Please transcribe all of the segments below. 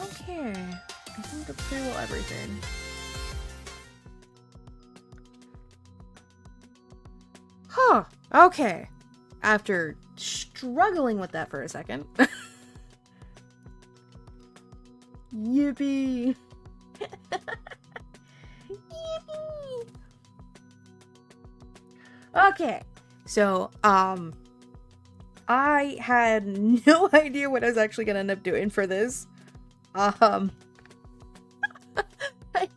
Okay. I think that's pretty well everything. Huh. Okay. After struggling with that for a second. Yippee! Yippee! Okay. So, I had no idea what I was actually gonna end up doing for this. Hi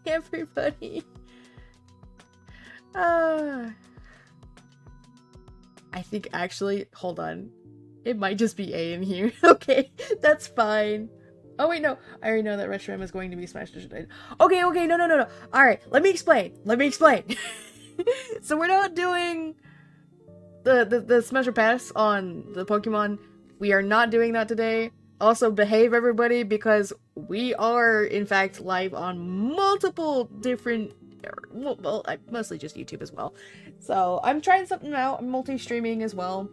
everybody. I think actually, hold on. It might just be A in here. Okay, that's fine. Oh wait, no. I already know that Retro M is going to be smashed. Okay, no. Alright, let me explain. So we're not doing the Smash or Pass on the Pokemon. We are not doing that today. Also, behave everybody, because we are, in fact, live on multiple different... Well, mostly just YouTube as well. So, I'm trying something out. I'm multi-streaming as well.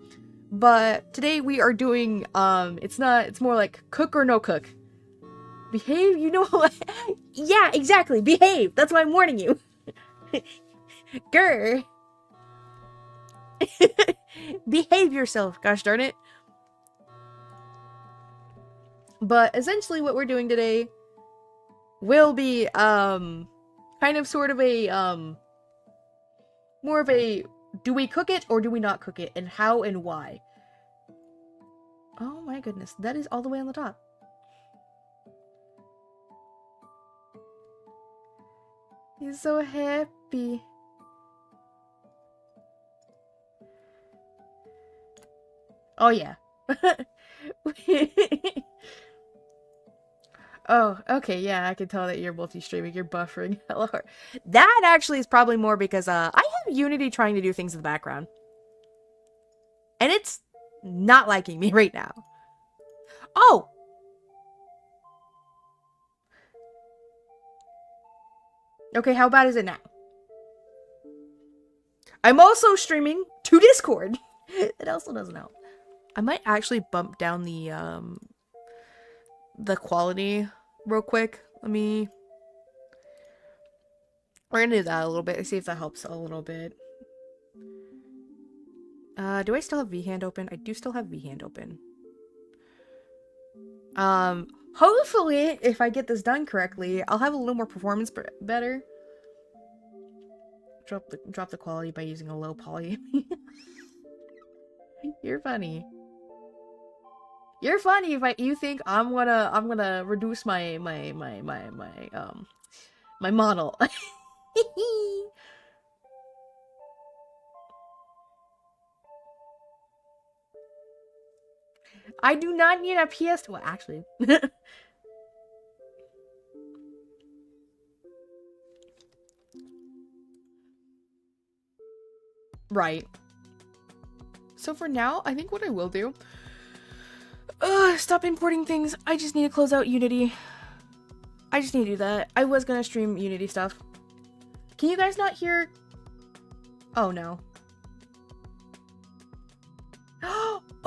But today we are doing, it's more like cook or no cook. Behave, you know what? Yeah, exactly, behave! That's why I'm warning you. Grr. Behave yourself, gosh darn it. But essentially what we're doing today will be, kind of sort of a, more of a, do we cook it or do we not cook it, and how and why? Oh my goodness, that is all the way on the top. He's so happy. Oh yeah. Oh, okay, yeah, I can tell that you're multi-streaming, you're buffering hella hard. That actually is probably more because, I have Unity trying to do things in the background. And it's not liking me right now. Oh! Okay, how bad is it now? I'm also streaming to Discord. It also doesn't help. I might actually bump down the quality real quick. We're gonna do that a little bit, see if that helps a little bit. Do I still have V-Hand open? I do still have V-Hand open. Hopefully, if I get this done correctly, I'll have a little more performance better. Drop the quality by using a low poly. You're funny. You're funny if you think I'm gonna reduce my model. I do not need a PS2. Well, actually. Right. So for now, I think what I will do... stop importing things. I just need to close out Unity. I just need to do that. I was gonna stream Unity stuff. Can you guys not hear... Oh, no.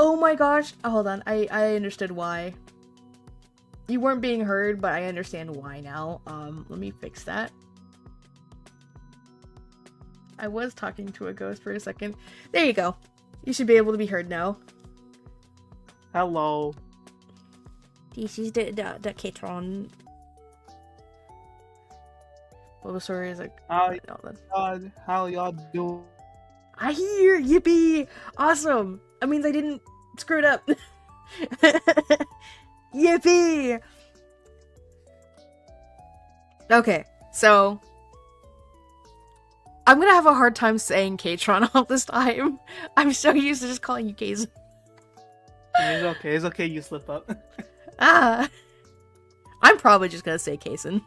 Oh my gosh. Oh, hold on. I understood why. You weren't being heard, but I understand why now. Let me fix that. I was talking to a ghost for a second. There you go. You should be able to be heard now. Hello. This is the Katron. Bulbasaur is like... How y'all doing? I hear! Yippee! Awesome! That means I didn't screw it up. Yippee! Okay, so... I'm gonna have a hard time saying Katron all this time. I'm so used to just calling you Kaz. It's okay, you slip up. I'm probably just gonna say Kason.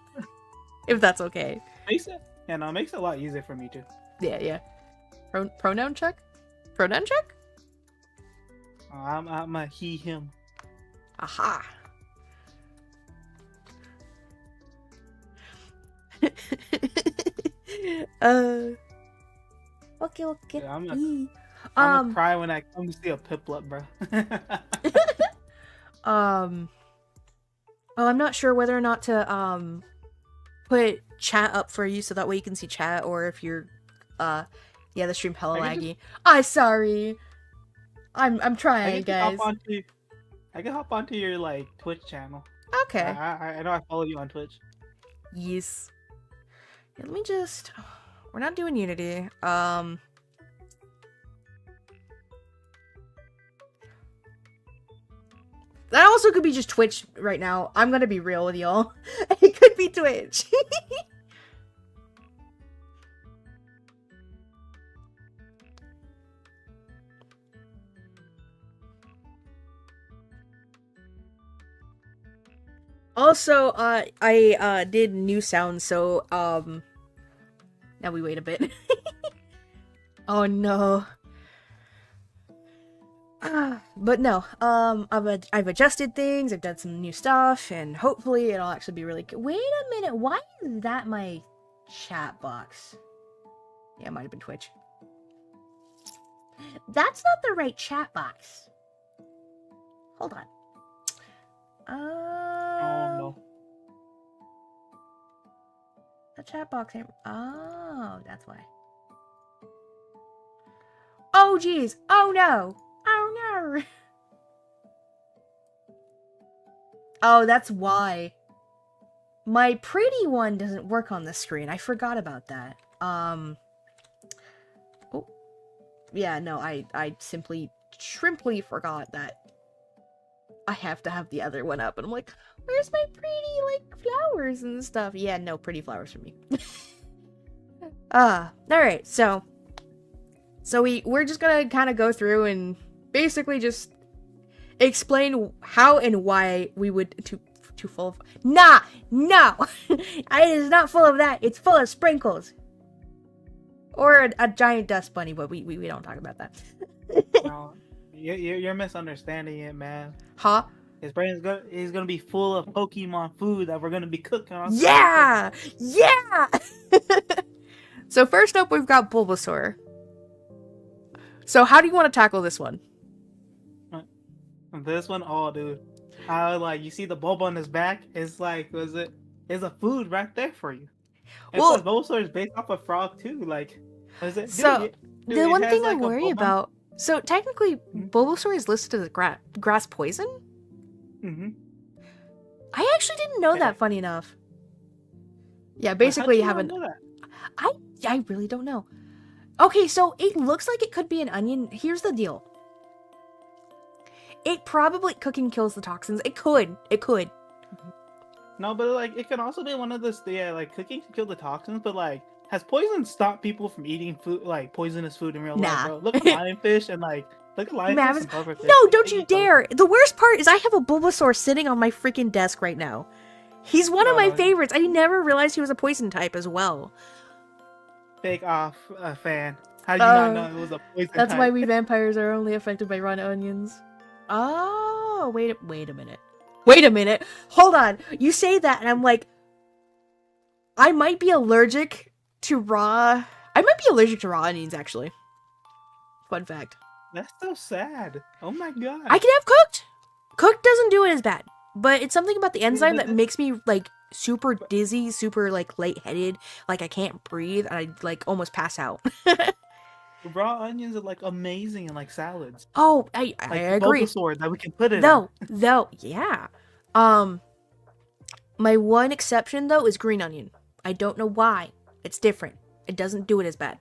If that's okay. Makes it a lot easier for me too. Yeah. Pronoun check? Pronoun check? I'm a he, him. Aha. Okay. Yeah, I'm gonna cry when I come to see a Piplup, bro. Oh, I'm not sure whether or not to put chat up for you so that way you can see chat, or if you're yeah, the stream hella laggy. I'm sorry. I'm trying, guys. I can hop onto your like Twitch channel. Okay. I know I follow you on Twitch. Yes. Yeah, let me just. We're not doing Unity. That also could be just Twitch right now. I'm gonna be real with y'all. It could be Twitch. Also, I did new sounds, so now we wait a bit. Oh no. But no, I've adjusted things, I've done some new stuff, and hopefully it'll actually be really good. Wait a minute, why is that my chat box? Yeah, it might have been Twitch. That's not the right chat box. Hold on. Oh no. The chat box ain't. Oh, that's why. Oh geez. Oh no. Oh no. Oh, that's why. My pretty one doesn't work on the screen. I forgot about that. Oh. Yeah, no, I simply forgot that I have to have the other one up. And I'm like, where's my pretty, like, flowers and stuff? Yeah, no pretty flowers for me. Alright, so we're just gonna kind of go through and basically just explain how and why we would too full of no it is not full of that, it's full of sprinkles or a giant dust bunny, but we don't talk about that. No, you're misunderstanding it, man. Huh? His brain is gonna be full of Pokemon food that we're gonna be cooking on. Yeah. So first up, we've got Bulbasaur. So how do you want to tackle this one? This one, oh, dude. How, like, you see the bulb on his back? It's like, it's a food right there for you. And well, plus, Bulbasaur is based off a frog, too. Like, is it? So, dude, the one thing I worry about... So, technically, Bulbasaur is listed as grass poison? Mm-hmm. I actually didn't know that, funny enough. Yeah, basically, you haven't... I really don't know. Okay, so it looks like it could be an onion. Here's the deal. It probably cooking kills the toxins. It could. No, but like it can also be one of those. Yeah, like cooking can kill the toxins, but like has poison stopped people from eating food, like poisonous food in real life? Bro? Look at lionfish and like look at lionfish and pufferfish. No, don't you dare! The worst part is I have a Bulbasaur sitting on my freaking desk right now. He's one of my favorites. I never realized he was a poison type as well. Fake off a fan. How do you not know it was a poison That's type? why we vampires are only affected by raw onions. Oh, wait a minute. Hold on. You say that and I'm like, I might be allergic to raw onions, actually. Fun fact. That's so sad. Oh my god. I can have cooked. Cooked doesn't do it as bad. But it's something about the enzyme that makes me, like, super dizzy, super, like, lightheaded. Like, I can't breathe, and I, like, almost pass out. Raw onions are, like, amazing in, like, salads. Oh, I agree. Bulbasaur that we can put it Though, yeah. My one exception, though, is green onion. I don't know why. It's different. It doesn't do it as bad.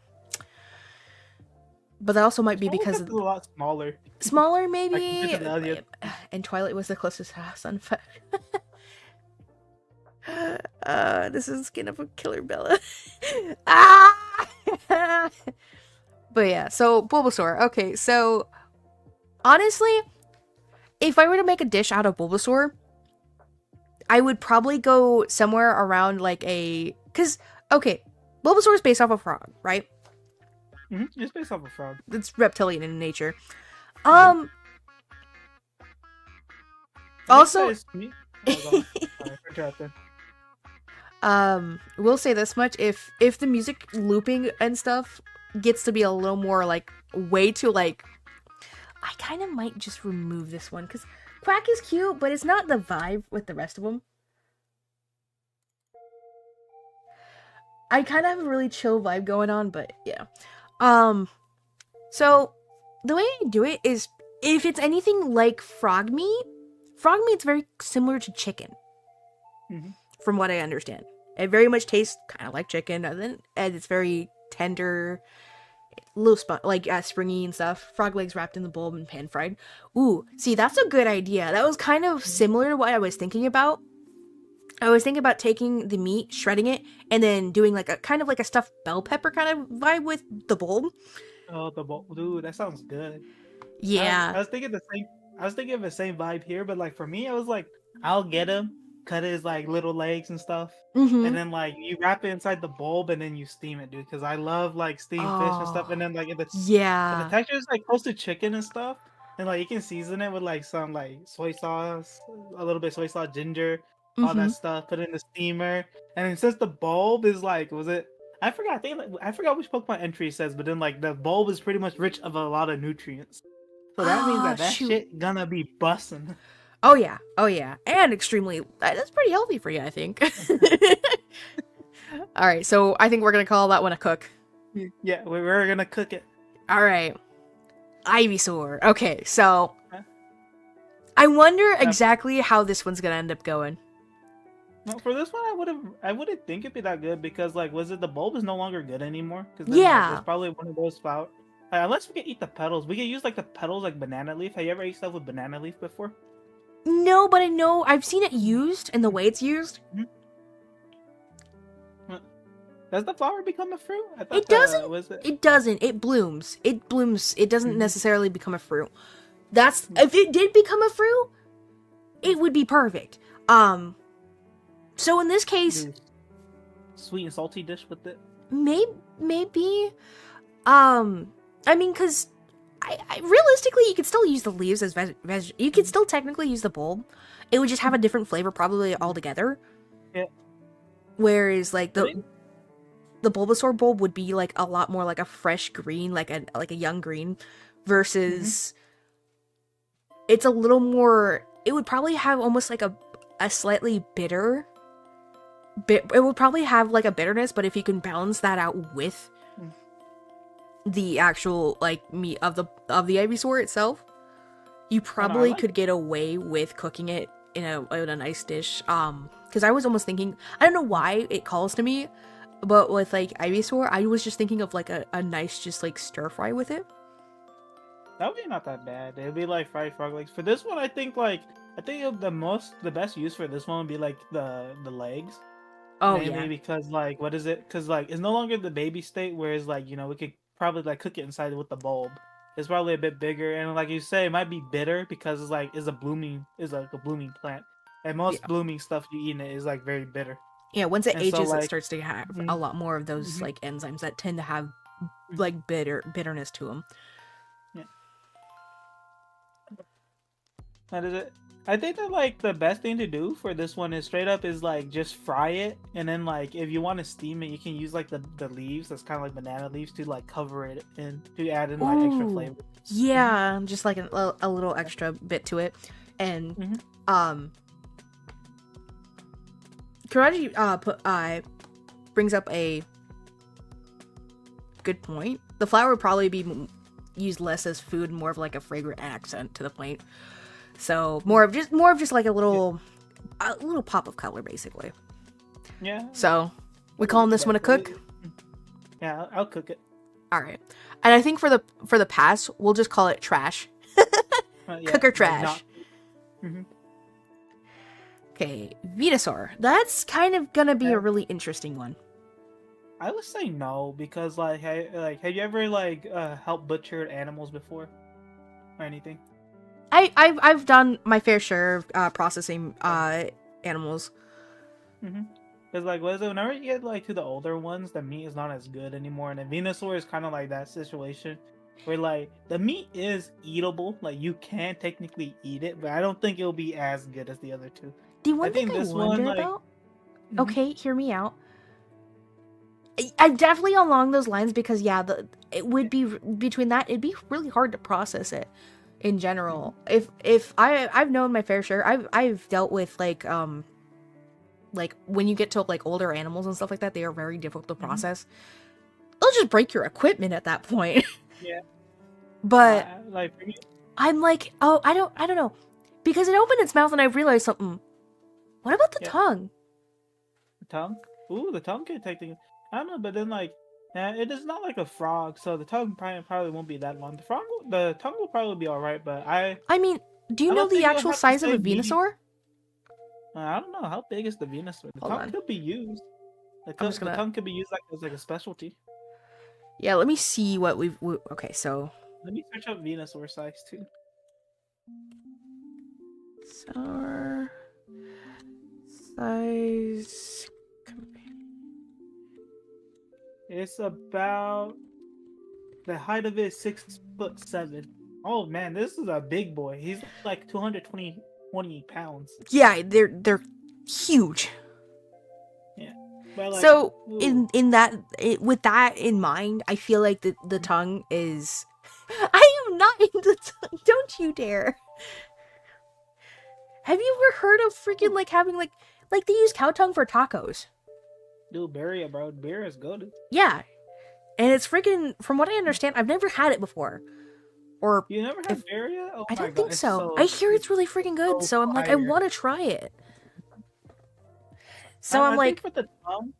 But that also might be because it's a lot smaller. Smaller, maybe? And Twilight was the closest sun fact. This is Skin of a Killer Bella. But yeah, so Bulbasaur. Okay, so honestly, if I were to make a dish out of Bulbasaur, I would probably go somewhere around like because, okay, Bulbasaur is based off a frog, right? Mm-hmm. It's based off a frog. It's reptilian in nature. Also, we'll say this much: if the music looping and stuff gets to be a little more like way too like, I kind of might just remove this one because Quack is cute, but it's not the vibe with the rest of them. I kind of have a really chill vibe going on, but yeah. So the way I do it is if it's anything like frog meat's very similar to chicken, from what I understand. It very much tastes kind of like chicken, and it's very tender, little springy and stuff. Frog legs wrapped in the bulb and pan fried. Ooh, see, that's a good idea. That was kind of similar to what I was thinking about. I was thinking about taking the meat, shredding it, and then doing like a kind of like a stuffed bell pepper kind of vibe with the bulb. Oh, the bulb, dude, that sounds good. Yeah. I was thinking the same. I was thinking of the same vibe here, but like for me, I was like, I'll get him, cut his like little legs and stuff, and then like you wrap it inside the bulb and then you steam it, dude. Because I love like steamed fish and stuff, and then like if the texture is like close to chicken and stuff, and like you can season it with like some like soy sauce, a little bit of soy sauce, ginger, all that stuff. Put it in the steamer, and then since the bulb is like, was it? I forgot. I forgot which Pokemon entry it says, but then like the bulb is pretty much rich of a lot of nutrients. So that means that shit gonna be bussin'. Oh yeah, and extremely. That's pretty healthy for you, I think. All right, so I think we're gonna call that one a cook. Yeah, we're gonna cook it. All right, Ivysaur. Okay, so I wonder exactly how this one's gonna end up going. No, for this one, I wouldn't think it'd be that good because like, was it the bulb is no longer good anymore? Because yeah, it's probably one of those flower. Unless we can eat the petals, we can use like the petals like banana leaf. Have you ever eaten stuff with banana leaf before? No, but I know I've seen it used and the way it's used. Does the flower become a fruit? I thought it doesn't. Was it? It doesn't. It blooms. It blooms. It doesn't necessarily become a fruit. That's if it did become a fruit, it would be perfect. So in this case, sweet and salty dish with it. Maybe. I mean, because I realistically, you could still use the leaves as veg. You could still technically use the bulb. It would just have a different flavor, probably altogether. Yeah. Whereas, like the Bulbasaur bulb would be like a lot more like a fresh green, like a young green, versus it's a little more. It would probably have almost like a slightly bitter. It would probably have like a bitterness, but if you can balance that out with the actual like meat of the Ivysaur itself, you probably could get away with cooking it in a nice dish. Because I was almost thinking, I don't know why it calls to me, but with like Ivysaur, I was just thinking of like a nice just like stir fry with it. That would be not that bad. It'd be like fried frog legs. For this one, I think the best use for this one would be like the legs. Oh, mainly yeah. Because like, what is it? Because like, it's no longer the baby state. Whereas like, we could probably like cook it inside with the bulb. It's probably a bit bigger, and like you say, it might be bitter because it's like a blooming plant, and most blooming stuff you eat in it is like very bitter. Yeah, once it ages, so, like, it starts to have a lot more of those like enzymes that tend to have like bitterness to them. Yeah. That is it. I think that like the best thing to do for this one is straight up is like just fry it, and then like if you want to steam it, you can use like the leaves, that's kind of like banana leaves, to like cover it and to add in like extra flavor. Yeah, just like a little extra bit to it, and Karaji brings up a good point. The flower would probably be used less as food, more of like a fragrant accent to the plate. So more of just like a little pop of color, basically. Yeah. So we calling this one a cook? Yeah, I'll cook it. All right. And I think for the pass, we'll just call it trash. Cook or trash. Okay, Venusaur. That's kind of gonna be a really interesting one. I would say no, because like have you ever like helped butcher animals before or anything? I've done my fair share of processing animals. Because like, what is it? Whenever you get like to the older ones, the meat is not as good anymore, and the Venusaur is kind of like that situation where like the meat is eatable, like you can technically eat it, but I don't think it'll be as good as the other two. The one thing I wonder about. Okay, hear me out. I'm definitely along those lines because it would be between that. It'd be really hard to process it. in general. If I've known my fair share. I've dealt with like when you get to like older animals and stuff like that, they are very difficult to process. They'll just break your equipment at that point. Yeah. But Like for me, I'm like, oh, I don't know, because it opened its mouth and I realized something. What about the tongue? the tongue. Ooh, the tongue could technically. I don't know, but then like, it is not like a frog, so the tongue probably won't be that long. The tongue will probably be all right, but I mean, do you I know don't the think it'll actual have the size of a same meaning. Venusaur? I don't know how big is the Venusaur. The Hold tongue on. could be used. I'm just The gonna. tongue could be used like as like a specialty. Yeah, let me see what okay, so Let me search up Venusaur size too. Sour size. It's about the height of it is 6'7". Oh man, this is a big boy. He's like 20 pounds. Yeah, they're huge. Yeah. But like, So ooh. with that in mind, I feel like the tongue is. I am not into tongue. Don't you dare. Have you ever heard of freaking like having like they use cow tongue for tacos? Dude, berry, bro. Beer is good. Yeah, and it's freaking. From what I understand, I've never had it before. Or You never had berry yet? Oh I my don't god, think it's so. I hear it's really freaking good, so I'm like, I fire. want to try it. So I'm I like, think for the tongue,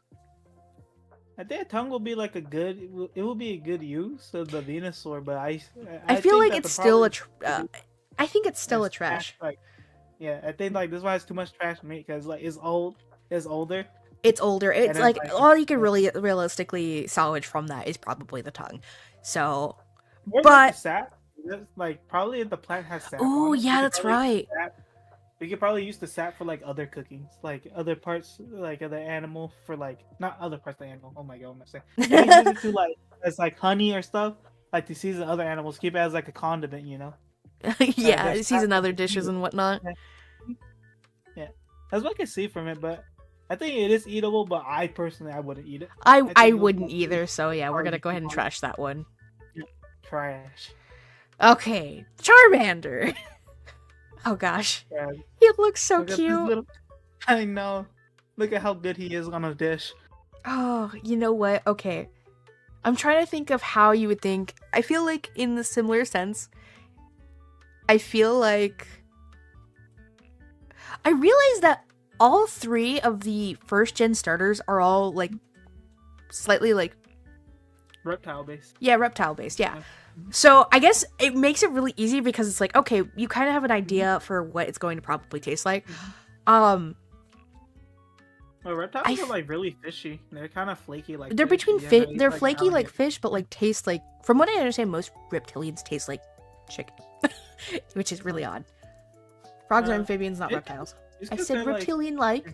I think a tongue will be like it will be a good use of the Venusaur, but I think feel like that it's the still problem I think it's still a is trash. Like, yeah, I think like this one has too much trash meat because like it's older. It's older. It's then, like like, all you can really realistically salvage from that is probably the tongue. So, or like but the sap. Like probably if the plant has sap. oh on it, yeah, that's right. We could probably use the sap for like other cookings, like other parts, like other animal for like not other parts of the animal. Oh my god, what am I saying? We can use it to like as like honey or stuff, like to season other animals. Keep it as like a condiment, you know. Yeah, There's season sap other in the dishes food. and whatnot. Yeah, that's what I can see from it, but I think it is eatable. But I personally, I wouldn't eat it. I think it would wouldn't be either. So yeah, we're gonna go ahead and hard. trash that one. Trash. Okay, Charmander. Oh gosh, Yeah. he looks so Look at this cute. little. I know. Look at how good he is on a dish. Oh, you know what? Okay. I'm trying to think of how you would think. I feel like in the similar sense, I feel like I realize that all three of the first gen starters are all like slightly like Reptile based. yeah, reptile based, yeah. So I guess it makes it really easy because it's like, okay, you kind of have an idea for what it's going to probably taste like. Well, reptiles are like really fishy. They're kind of flaky, like they're fish. between Yeah, fish. no, They're like flaky like alligator. fish, but like taste like. From what I understand, most reptilians taste like chicken, which is really odd. Frogs are amphibians, not reptiles. I said reptilian-like.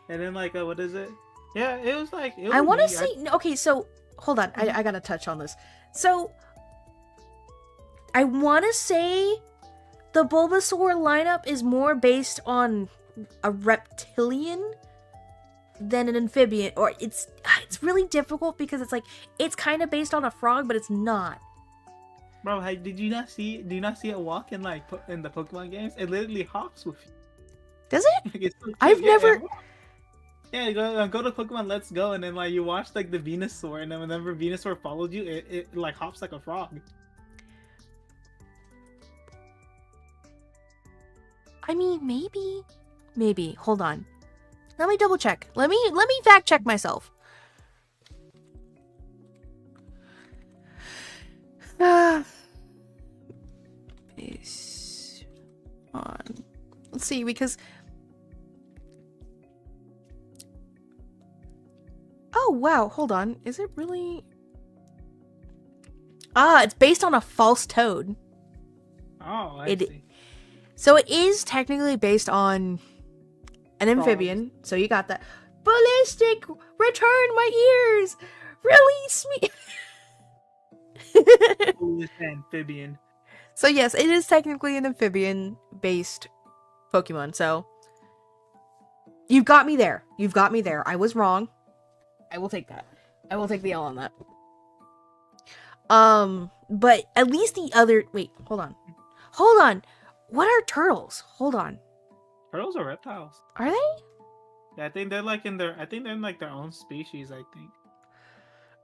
And then like, what is it? Yeah, it was like. I want to say okay. So hold on, I gotta touch on this. So I want to say the Bulbasaur lineup is more based on a reptilian than an amphibian, or it's really difficult because it's like it's kind of based on a frog, but it's not. Bro, hey, did you not see? Do you not see it walk in like in the Pokemon games? It literally hops with you. Does it? Like, it's so cute. I've never. Yeah, go to Pokemon Let's Go, and then like you watch like the Venusaur, and then whenever Venusaur follows you, it like hops like a frog. I mean, maybe. Hold on. Let me double check. Let me fact check myself. Based on. Let's see, because. Oh wow, hold on. Is it really? It's based on a false toad. Oh, I see. So it is technically based on an amphibian. So you got that. Ballistic, return my ears. Release me. Foolish amphibian. So yes, it is technically an amphibian-based Pokemon. So you've got me there. I was wrong. I will take that. I will take the L on that. But at least the other. Wait, hold on. What are turtles? Hold on. Turtles are reptiles. Are they? Yeah, I think they're like in their. I think they're in like their own species. I think.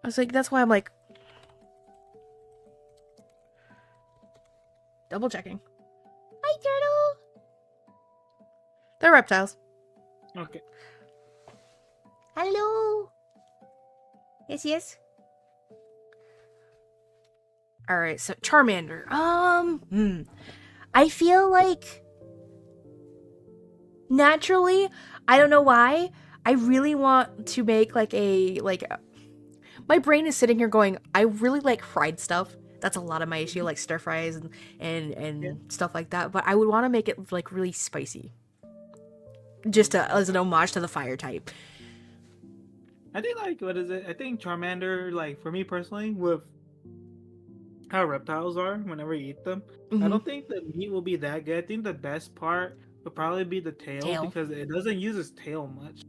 I was like, that's why I'm like double checking. Hi, turtle. They're reptiles. Okay. Hello. Yes. All right, so Charmander. I feel like naturally, I don't know why, I really want to make my brain is sitting here going, I really like fried stuff. That's a lot of my issue, like stir fries and stuff like that. But I would want to make it like really spicy, just as an homage to the fire type. I think like what is it? I think Charmander, like for me personally, with how reptiles are whenever you eat them, I don't think the meat will be that good. I think the best part would probably be the tail. Because it doesn't use its tail much.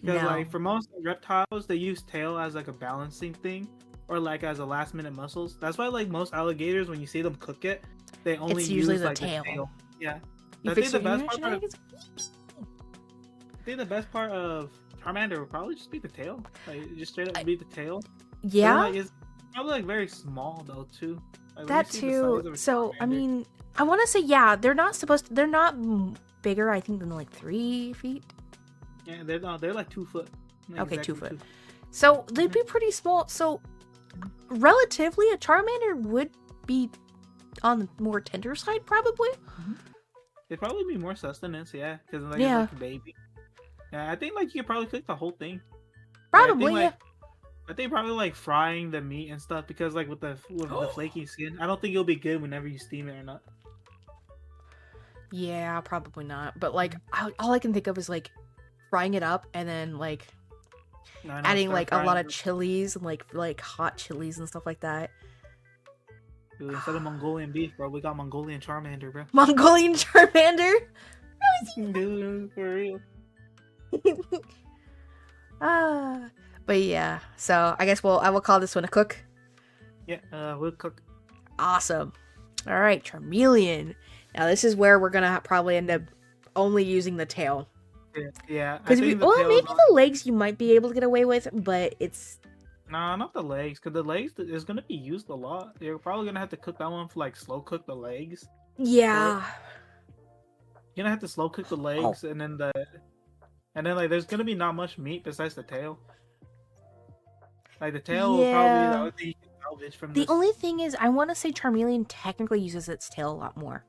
Because like for most reptiles, they use tail as like a balancing thing, or like as a last minute muscles. That's why like most alligators, when you see them cook it, they only it's usually use the like tail. the tail. Yeah. I think the best part of Charmander would probably just be the tail. Like just straight up be the tail. Yeah. Like, it's probably like very small though too. Like, that too. So I mean, I want to say they're not bigger. I think than like 3 feet. Yeah, they're like 2 foot. Like okay, exactly 2 foot. So they'd be pretty small. So relatively, a Charmander would be on the more tender side, probably. It'd probably be more sustenance, yeah, because like, it's like a baby. Yeah, I think like you could probably cook the whole thing. Probably, I think probably like frying the meat and stuff because like with the flaky skin, I don't think it'll be good whenever you steam it or not. Yeah, probably not. But like all I can think of is like frying it up and then like adding like a lot of chilies and like hot chilies and stuff like that. Dude, instead of Mongolian beef, bro, we got Mongolian Charmander, bro. Mongolian Charmander? Dude, for real. But yeah, so I guess I will call this one a cook. Yeah, we'll cook. Awesome. All right, Charmeleon. Now this is where we're gonna probably end up only using the tail. Yeah. Because maybe the legs you might be able to get away with, but it's. Nah, not the legs, because the legs is gonna be used a lot. You're probably gonna have to cook that one for like slow cook the legs. Yeah. You're gonna have to slow cook the legs, and then like there's gonna be not much meat besides the tail. Like the tail will probably be the only thing you can salvage from this. The only thing is, I want to say Charmeleon technically uses its tail a lot more.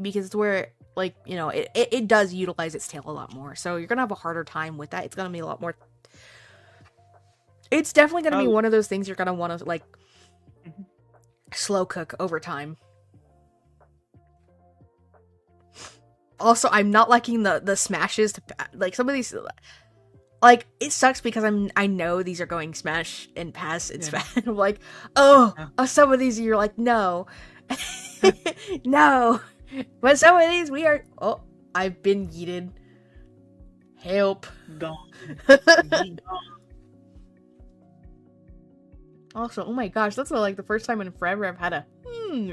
Because it's where, like, you know, it does utilize its tail a lot more. So you're gonna have a harder time with that. It's gonna be a lot more. It's definitely gonna be one of those things you're gonna want to like slow cook over time. Also, I'm not liking the smashes to like some of these. Like it sucks because I know these are going smash and pass. It's bad. I'm like, some of these you're like no, no. But some of these we are. Oh, I've been yeeted. Help. Also, oh my gosh, that's like the first time in forever I've had a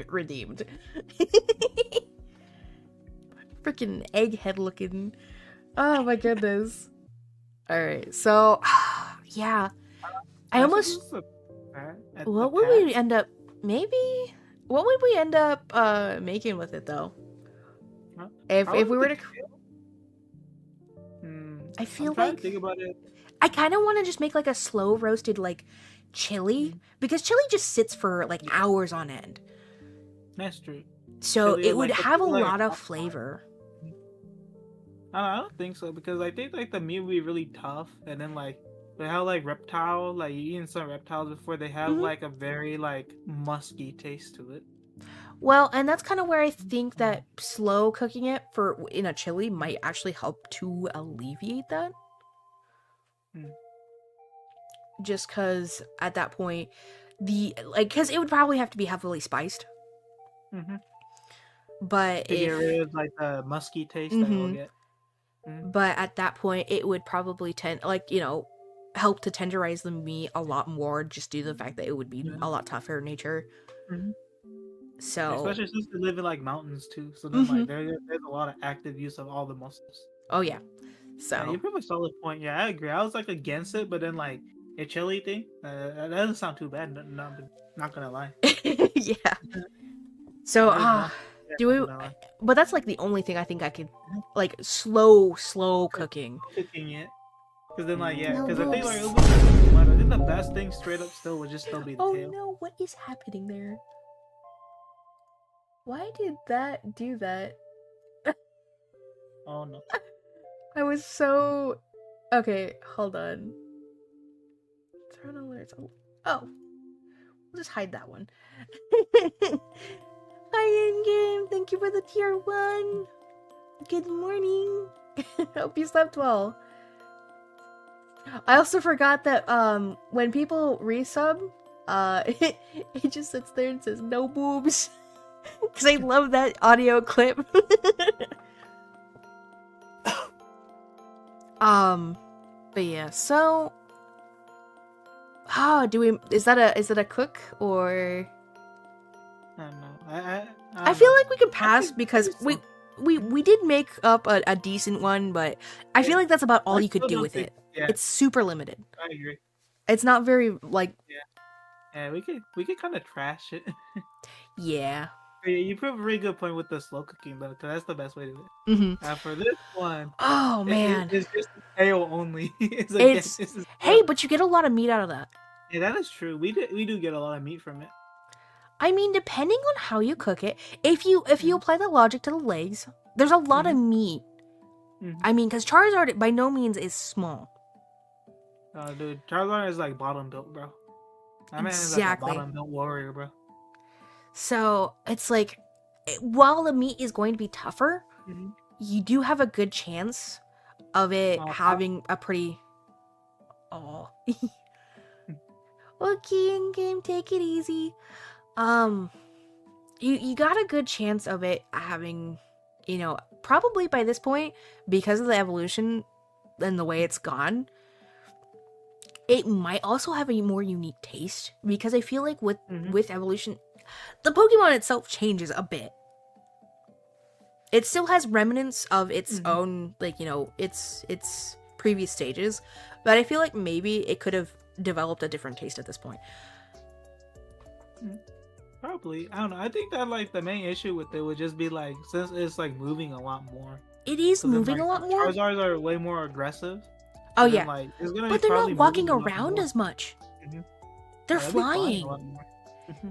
redeemed. Freaking egghead looking. Oh my goodness. Alright, so yeah. I almost what would we end up what would we end up making with it though? If we were to I feel like think about it. I kind of want to just make like a slow roasted like chili because chili just sits for like hours on end. That's true. So chili, it would have a lot of flavor. I don't think so because I think like the meat would be really tough, and then like they have like reptile, like you eaten some reptiles before, they have like a very like musky taste to it. Well, and that's kind of where I think that slow cooking it in a chili might actually help to alleviate that. Just because at that point, because it would probably have to be heavily spiced. But to get rid of like the musky taste that you'll get. But at that point, it would probably tend, like, you know, help to tenderize the meat a lot more, just due to the fact that it would be Yeah. a lot tougher in nature. So, Especially since they live in like mountains too, so then mm-hmm. like there's a lot of active use of all the muscles. Oh yeah. Yeah, you So, prove a solid point. Yeah, I agree. I was like against it, but then like a chili thing, that doesn't sound too bad. Not gonna lie. yeah. So, That is not bad, do not we? gonna lie. But that's like the only thing I think I could, like, slow cooking. Cooking it, because then like yeah, No because I think like boobs. I think the best thing straight up still would just still be the Oh tail. no! What is happening there? Why did that do that? Oh no. I was so... Okay, hold on. Turn alerts. Oh. We'll just hide that one. Hi, in-game. Thank you for the tier 1. Good morning. Hope you slept well. I also forgot that when people resub, it just sits there and says no boobs. Because I love that audio clip. But yeah, so is that a cook or I don't know. I feel like we could pass think because maybe we did make up a decent one, but I feel like that's about all you could still do don't with think- it. Yeah, It's super limited. I agree. It's not very like Yeah, we could kind of trash it. yeah. Yeah, you prove a really good point with the slow cooking though, because that's the best way to do it. Mm-hmm. For this one, Oh man. it's just tail only. It's hey, but you get a lot of meat out of that. Yeah, that is true. We do get a lot of meat from it. I mean, depending on how you cook it, if you apply the logic to the legs, there's a lot of meat. Mhm. I mean, because Charizard by no means is small. Dude, Charizard is like bottom built, bro. That man is like a Exactly. bottom built warrior, bro. So it's like, while the meat is going to be tougher, Mhm. you do have a good chance of it having a pretty. Oh. Okay, in game, take it easy. You got a good chance of it having, probably by this point, because of the evolution and the way it's gone, it might also have a more unique taste, because I feel like with evolution, the Pokemon itself changes a bit. It still has remnants of its own, its previous stages, but I feel like maybe it could have developed a different taste at this point. Probably. I don't know. I think that like the main issue with it would just be like, since it's like moving a lot more. It is So then, moving like, a lot more. Charizards are way more aggressive. Oh So then, yeah, like, it's gonna but be they're probably not walking moving a lot around more. as much. Mhm. They're Yeah, they'll be flying a flying. lot more.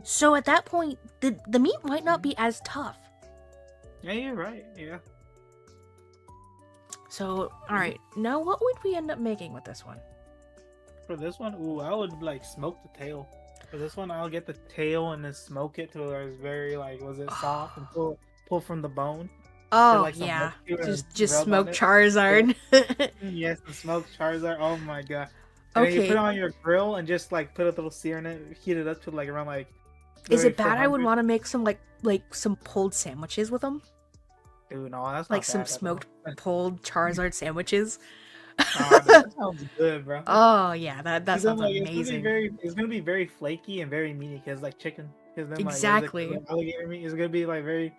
So at that point, the meat might not be as tough. Yeah, you're right. Yeah. So, alright, now what would we end up making with this one? For this one, ooh, I would like smoke the tail. For this one, I'll get the tail and then smoke it till it's very like, was it soft and pull from the bone. Oh, like, some yeah. barbecue and Just rub smoke on it. Charizard. Yes, the smoked Charizard. Oh my god. And then you Okay. put it on your grill and just like put a little sear in it, heat it up to like around like. Is it bad? I would 400. want to make some like some pulled sandwiches with them. Dude, no, that's Like not some bad at all. smoked pulled Charizard sandwiches. Oh, dude, that sounds good, bro. Oh, yeah, that 'Cause then, sounds like, amazing. It's gonna be very flaky and very meaty because like chicken. Because then Exactly. like alligator meat is gonna be like very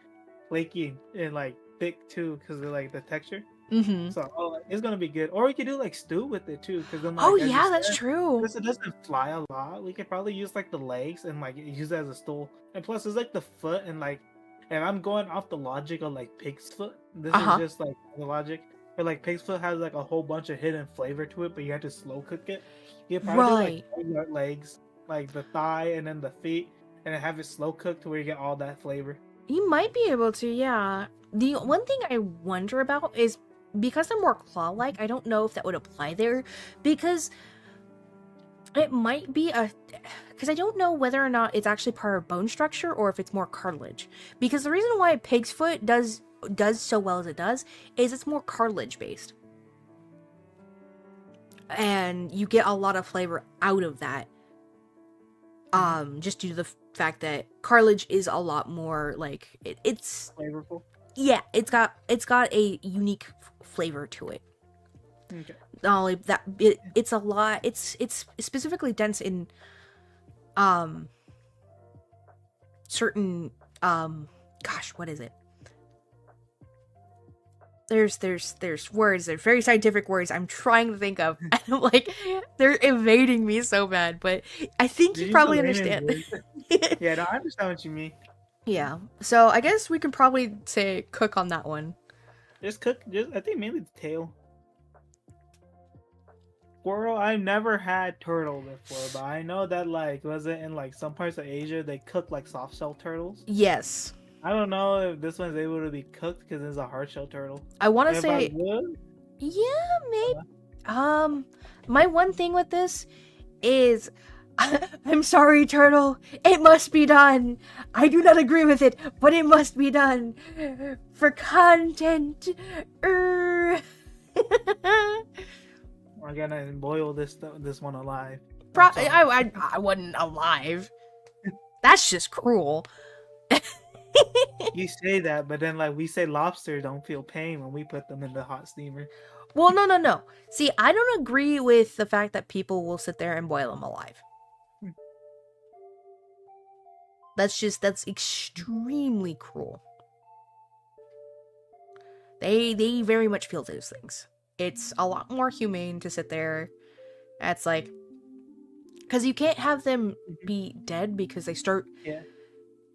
flaky and like thick too because of like the texture. Mm-hmm. So it's gonna be good. Or we could do like stew with it too. Because then like, Oh, as you yeah, that's said, true. since it doesn't fly a lot, we could probably use like the legs and like use it as a stool. And plus, it's like the foot and like, if I'm going off the logic of like pig's foot, this Uh-huh. is just like the logic. But like pig's foot has like a whole bunch of hidden flavor to it, but you have to slow cook it. You could probably do like regular legs, like the thigh and then the feet, and then have it slow cooked to where you get all that flavor. You might be able to, yeah. The one thing I wonder about is, because they're more claw-like, I don't know if that would apply there, because it might be because I don't know whether or not it's actually part of bone structure or if it's more cartilage. Because the reason why pig's foot does so well as it does is it's more cartilage based. And you get a lot of flavor out of that. Just due to the fact that cartilage is a lot more like it's Flavorful. yeah, it's got a unique flavor to it. Okay. Not only that, it's a lot. It's specifically dense in certain gosh, what is it? There's words. They're very scientific words I'm trying to think of, and I'm like, they're evading me so bad. But I think you probably understand. Yeah, no, I understand what you mean. Yeah. So I guess we can probably say cook on that one. Just cook. I think mainly the tail. Squirrel. I've never had turtle before, but I know that like was it in like some parts of Asia they cook like soft shell turtles. Yes. I don't know if this one's able to be cooked because it's a hard shell turtle. I want to If say, I would, yeah, maybe. My one thing with this is, I'm sorry, turtle. It must be done. I do not agree with it, but it must be done for content. we're gonna boil this one alive. I wasn't alive. That's just cruel. You say that, but then like we say lobsters don't feel pain when we put them in the hot steamer. Well, no. See, I don't agree with the fact that people will sit there and boil them alive. That's extremely cruel. They very much feel those things. It's a lot more humane to sit there. That's like, because you can't have them be dead because they start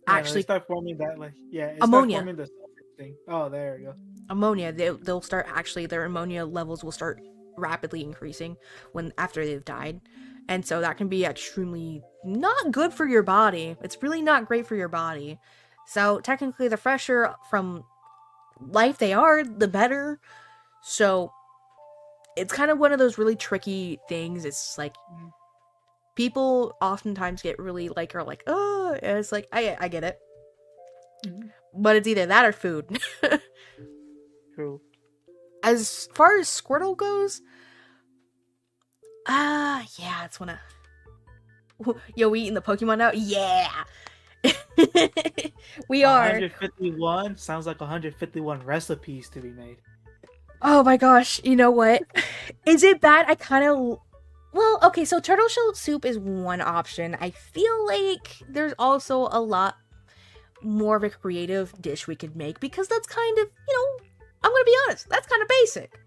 actually start forming that ammonia. Start forming the thing. Oh, there you go. Ammonia. They'll start actually their ammonia levels will start rapidly increasing after they've died. And so that can be extremely not good for your body. It's really not great for your body. So technically the fresher from life they are, the better. So it's kind of one of those really tricky things. It's like people oftentimes get really like are like, oh, and it's like I get it. But it's either that or food. True. As far as Squirtle goes, yeah, it's one of... Yo, we eating the Pokemon now? Yeah! We are. 151 sounds like 151 recipes to be made. Oh my gosh, you know what? Is it bad? I kind of... Well, okay, so turtle shell soup is one option. I feel like there's also a lot more of a creative dish we could make because that's kind of, I'm gonna be honest, that's kind of basic.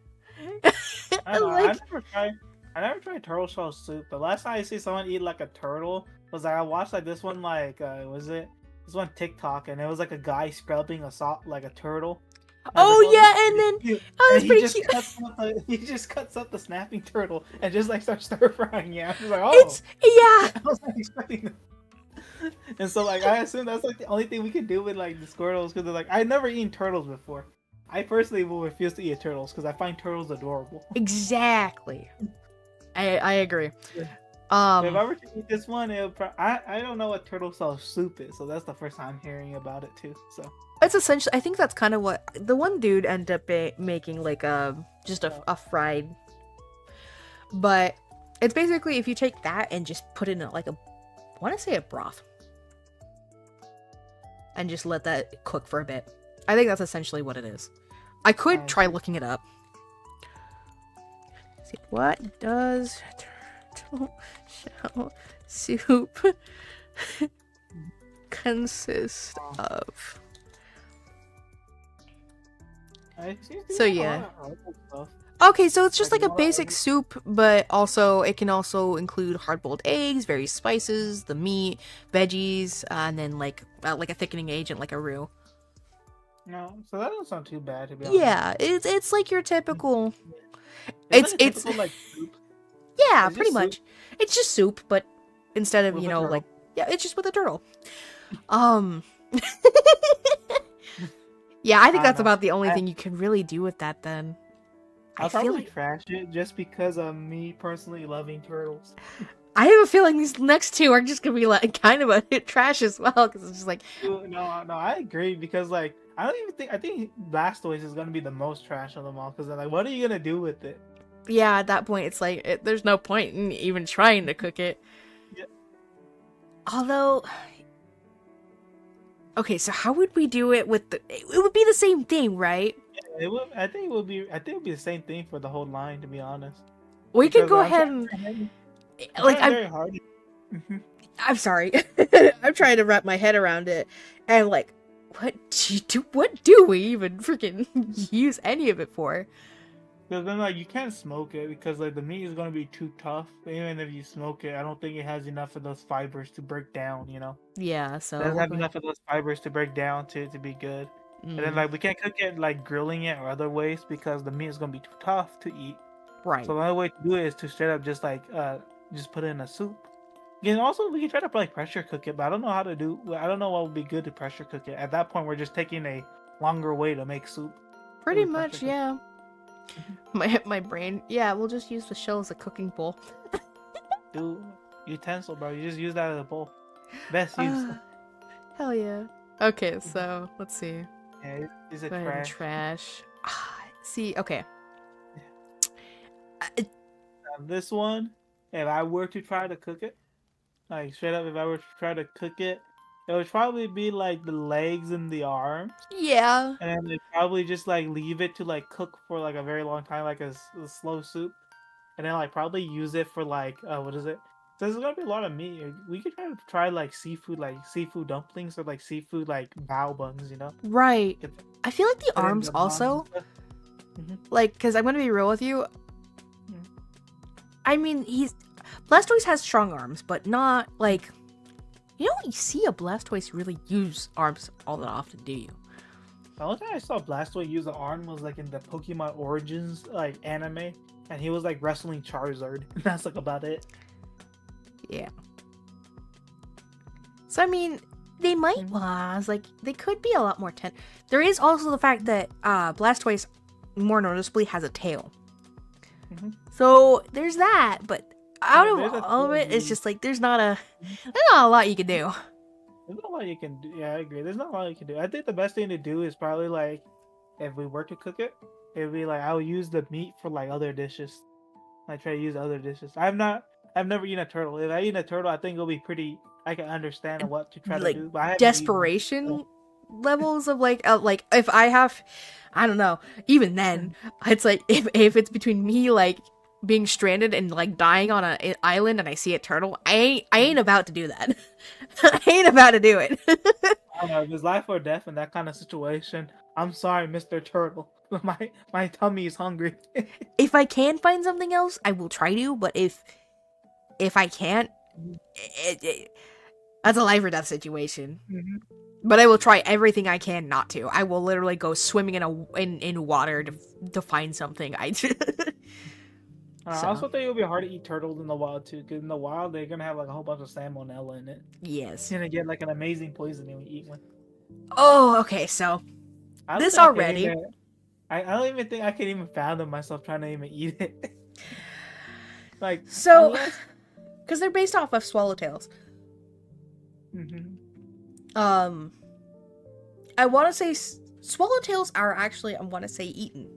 I never tried turtle shell soup. The last time I see someone eat like a turtle was I watched like this one this one TikTok and it was like a guy scrubbing a turtle. And then was pretty cute. He just cuts up the snapping turtle and just like starts stir frying. Yeah, I was like, I was not expecting that. And so like I assume that's like the only thing we can do with like the Squirtles because they're like I've never eaten turtles before. I personally will refuse to eat turtles because I find turtles adorable. Exactly. I agree. Yeah. If I were to eat this one, I don't know what turtle shell soup is, so that's the first time I'm hearing about it too. So it's essentially, I think that's kind of what the one dude ended up making, like just a fried. But it's basically if you take that and just put it in like I want to say a broth, and just let that cook for a bit. I think that's essentially what it is. I could try looking it up. See, what does turtle shell soup consist of? So yeah. Okay, so it's just like a basic soup, but also it can also include hard-boiled eggs, various spices, the meat, veggies, and then like a thickening agent like a roux. No, so that doesn't sound too bad to be honest. Yeah, it's like your typical. It's typical, like soup. Yeah, pretty much. It's just soup, but instead of it's just with a turtle. Yeah, I think that's about the only thing you can really do with that then. I'll probably trash it just because of me personally loving turtles. I have a feeling these next two are just gonna be like kind of a trash as well because it's just like. No, I agree because like I think Blastoise is gonna be the most trash of them all because like what are you gonna do with it? Yeah, at that point it's like there's no point in even trying to cook it. Yeah. Although. Okay, so how would we do it with it would be the same thing, right? It would. I think it would be. I think it would be the same thing for the whole line, to be honest. We could Because go like, ahead and like I'm trying very hard. I'm sorry. I'm trying to wrap my head around it, and like, what do we even freaking use any of it for? Because then, like, you can't smoke it because like the meat is gonna be too tough. Even if you smoke it, I don't think it has enough of those fibers to break down. You know, Yeah, it so doesn't we'll have go enough of those fibers to break down to be good. And then Mm, like we can't cook it like grilling it or other ways because the meat is gonna be too tough to eat. right. So the only way to do it is to straight up just like just put it in a soup. And also we can try to like pressure cook it, but I don't know how to do. I don't know what would be good to pressure cook it. At that point, we're just taking a longer way to make soup. Pretty We pressure much, cook. yeah. My brain. Yeah, we'll just use the shell as a cooking bowl. Do utensil, bro. You just use that as a bowl. Best use. Hell yeah. Okay, so let's see. Yeah, is it Go ahead and trash? trash. See, okay. This one, if I were to try to cook it, like straight up, if I were to try to cook it, it would probably be like the legs and the arms, Yeah. and then they'd probably just like leave it to like cook for like a very long time, like a slow soup, and then like probably use it for like what is it? So there's gonna be a lot of meat. We could try like seafood dumplings or like seafood like bao buns, you know? Right. Get I feel like the put in arms the buns and also, stuff. Mhm. like, because I'm gonna be real with you. Mm. I mean, Blastoise has strong arms, but not like, you don't see a Blastoise really use arms all that often, do you? The only time I saw Blastoise use the arm was like in the Pokemon Origins like anime, and he was like wrestling Charizard. That's like about it. Yeah. So I mean, they might Mhm. was like they could be a lot more There is also the fact that Blastoise more noticeably has a tail. Mhm. So there's that, but out Yeah, of there's a all of tail it, it's use. just like there's not a lot you can do. There's not a lot you can do. Yeah, I agree. There's not a lot you can do. I think the best thing to do is probably like if we were to cook it, it'd be like I would use the meat for like other dishes. I try to use other dishes. I've never eaten a turtle. If I eat a turtle, I think it'll be pretty. I can understand what to try to Like do, but I haven't eaten one. desperation levels of like if I have, I don't know, even then it's like if it's between me like being stranded and like dying on an island and I see a turtle, I ain't about to do that. I ain't about to do it. I don't know. If it's life or death in that kind of situation, I'm sorry, Mr. Turtle. My tummy is hungry. If I can find something else, I will try to, but if I can't, that's a life or death situation. Mhm. But I will try everything I can not to. I will literally go swimming in water to find something. I So also think it would be hard to eat turtles in the wild too, because in the wild they're gonna have like a whole bunch of salmonella in it. yes. You're gonna get like an amazing poisoning when you eat one. Oh, okay. So I don't this think I can already. even. I don't even think I can even fathom myself trying to even eat it. Like So unless. because they're based off of swallowtails. Mhm. I want to say swallowtails are actually I want to say eaten.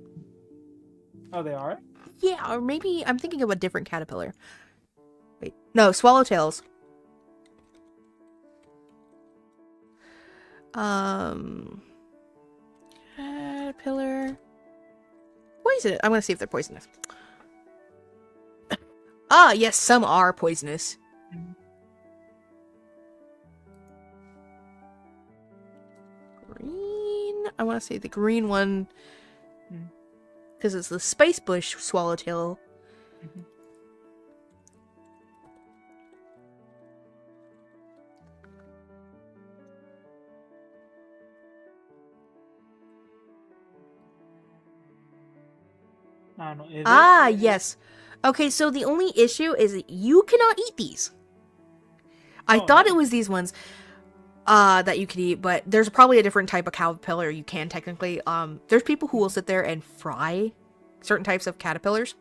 Oh, they are. Yeah, or maybe I'm thinking of a different caterpillar. Wait, no, swallowtails. Caterpillar. Poison. I'm gonna see if they're poisonous. Ah, yes, some are poisonous. Mhm. Green. I want to say the green one Mhm. because it's the spice bush swallowtail. Mhm. I don't know. Is it? Ah, yes. Okay, so the only issue is that you cannot eat these. I Oh, thought it nice. was these ones that you could eat, but there's probably a different type of caterpillar you can technically. There's people who will sit there and fry certain types of caterpillars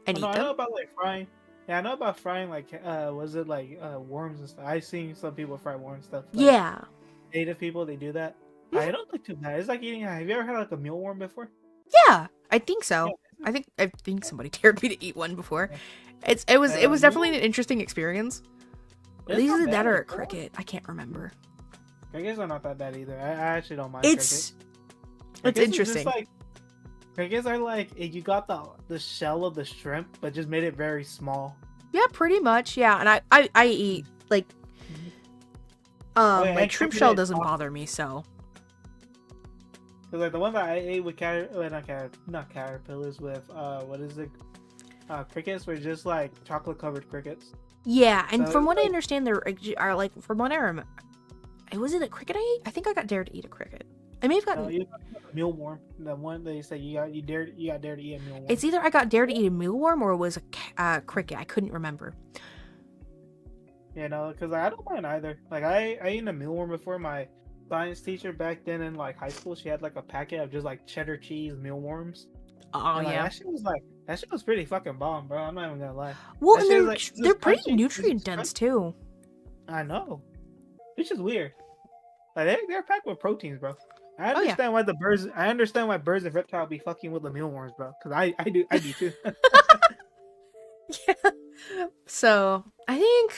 and Oh, no, eat I know them. about like frying. Yeah, I know about frying like was it like worms and stuff. I've seen some people fry worm stuff. Like Yeah. native people, they do that. I don't look too bad. It's like eating. Have you ever had like a mealworm before? Yeah, I think Yeah, so. I think somebody dared me to eat one before. yeah. It was definitely Mealworm. an interesting experience. It's These not are that bad. or a cricket. I can't remember. Crickets are not that bad either. I actually don't mind crickets. It's Crickets is interesting. just like Crickets are like if you got the shell of the shrimp, but just made it very small. Yeah, pretty much. Yeah, and I eat like Oh, yeah, like and shrimp cooked shell it doesn't off. bother me, so. Cause like the one that I ate with not caterpillars with what is it? Crickets were just like chocolate covered crickets. Yeah, and So from it's what I like, understand, there are like from what I remember, was it a cricket I ate? I think I got dared to eat a cricket. I may have gotten. you got a mealworm. The one they say you got dared to eat a mealworm. It's either I got dared to eat a mealworm or it was a cricket. I couldn't remember. You know, because I don't mind either. Like I ate a mealworm before. My science teacher back then in like high school, she had like a packet of just like cheddar cheese mealworms. Oh And, like, yeah. that shit was pretty fucking bomb, bro. I'm not even gonna lie. Well, That and shit they're was, like, they're pretty crunchy. nutrient dense too. I know. It's just weird. Like they're packed with proteins, bro. I Oh, yeah. understand why I understand why birds and reptiles be fucking with the mealworms, bro. Cause I do too. Yeah. So I think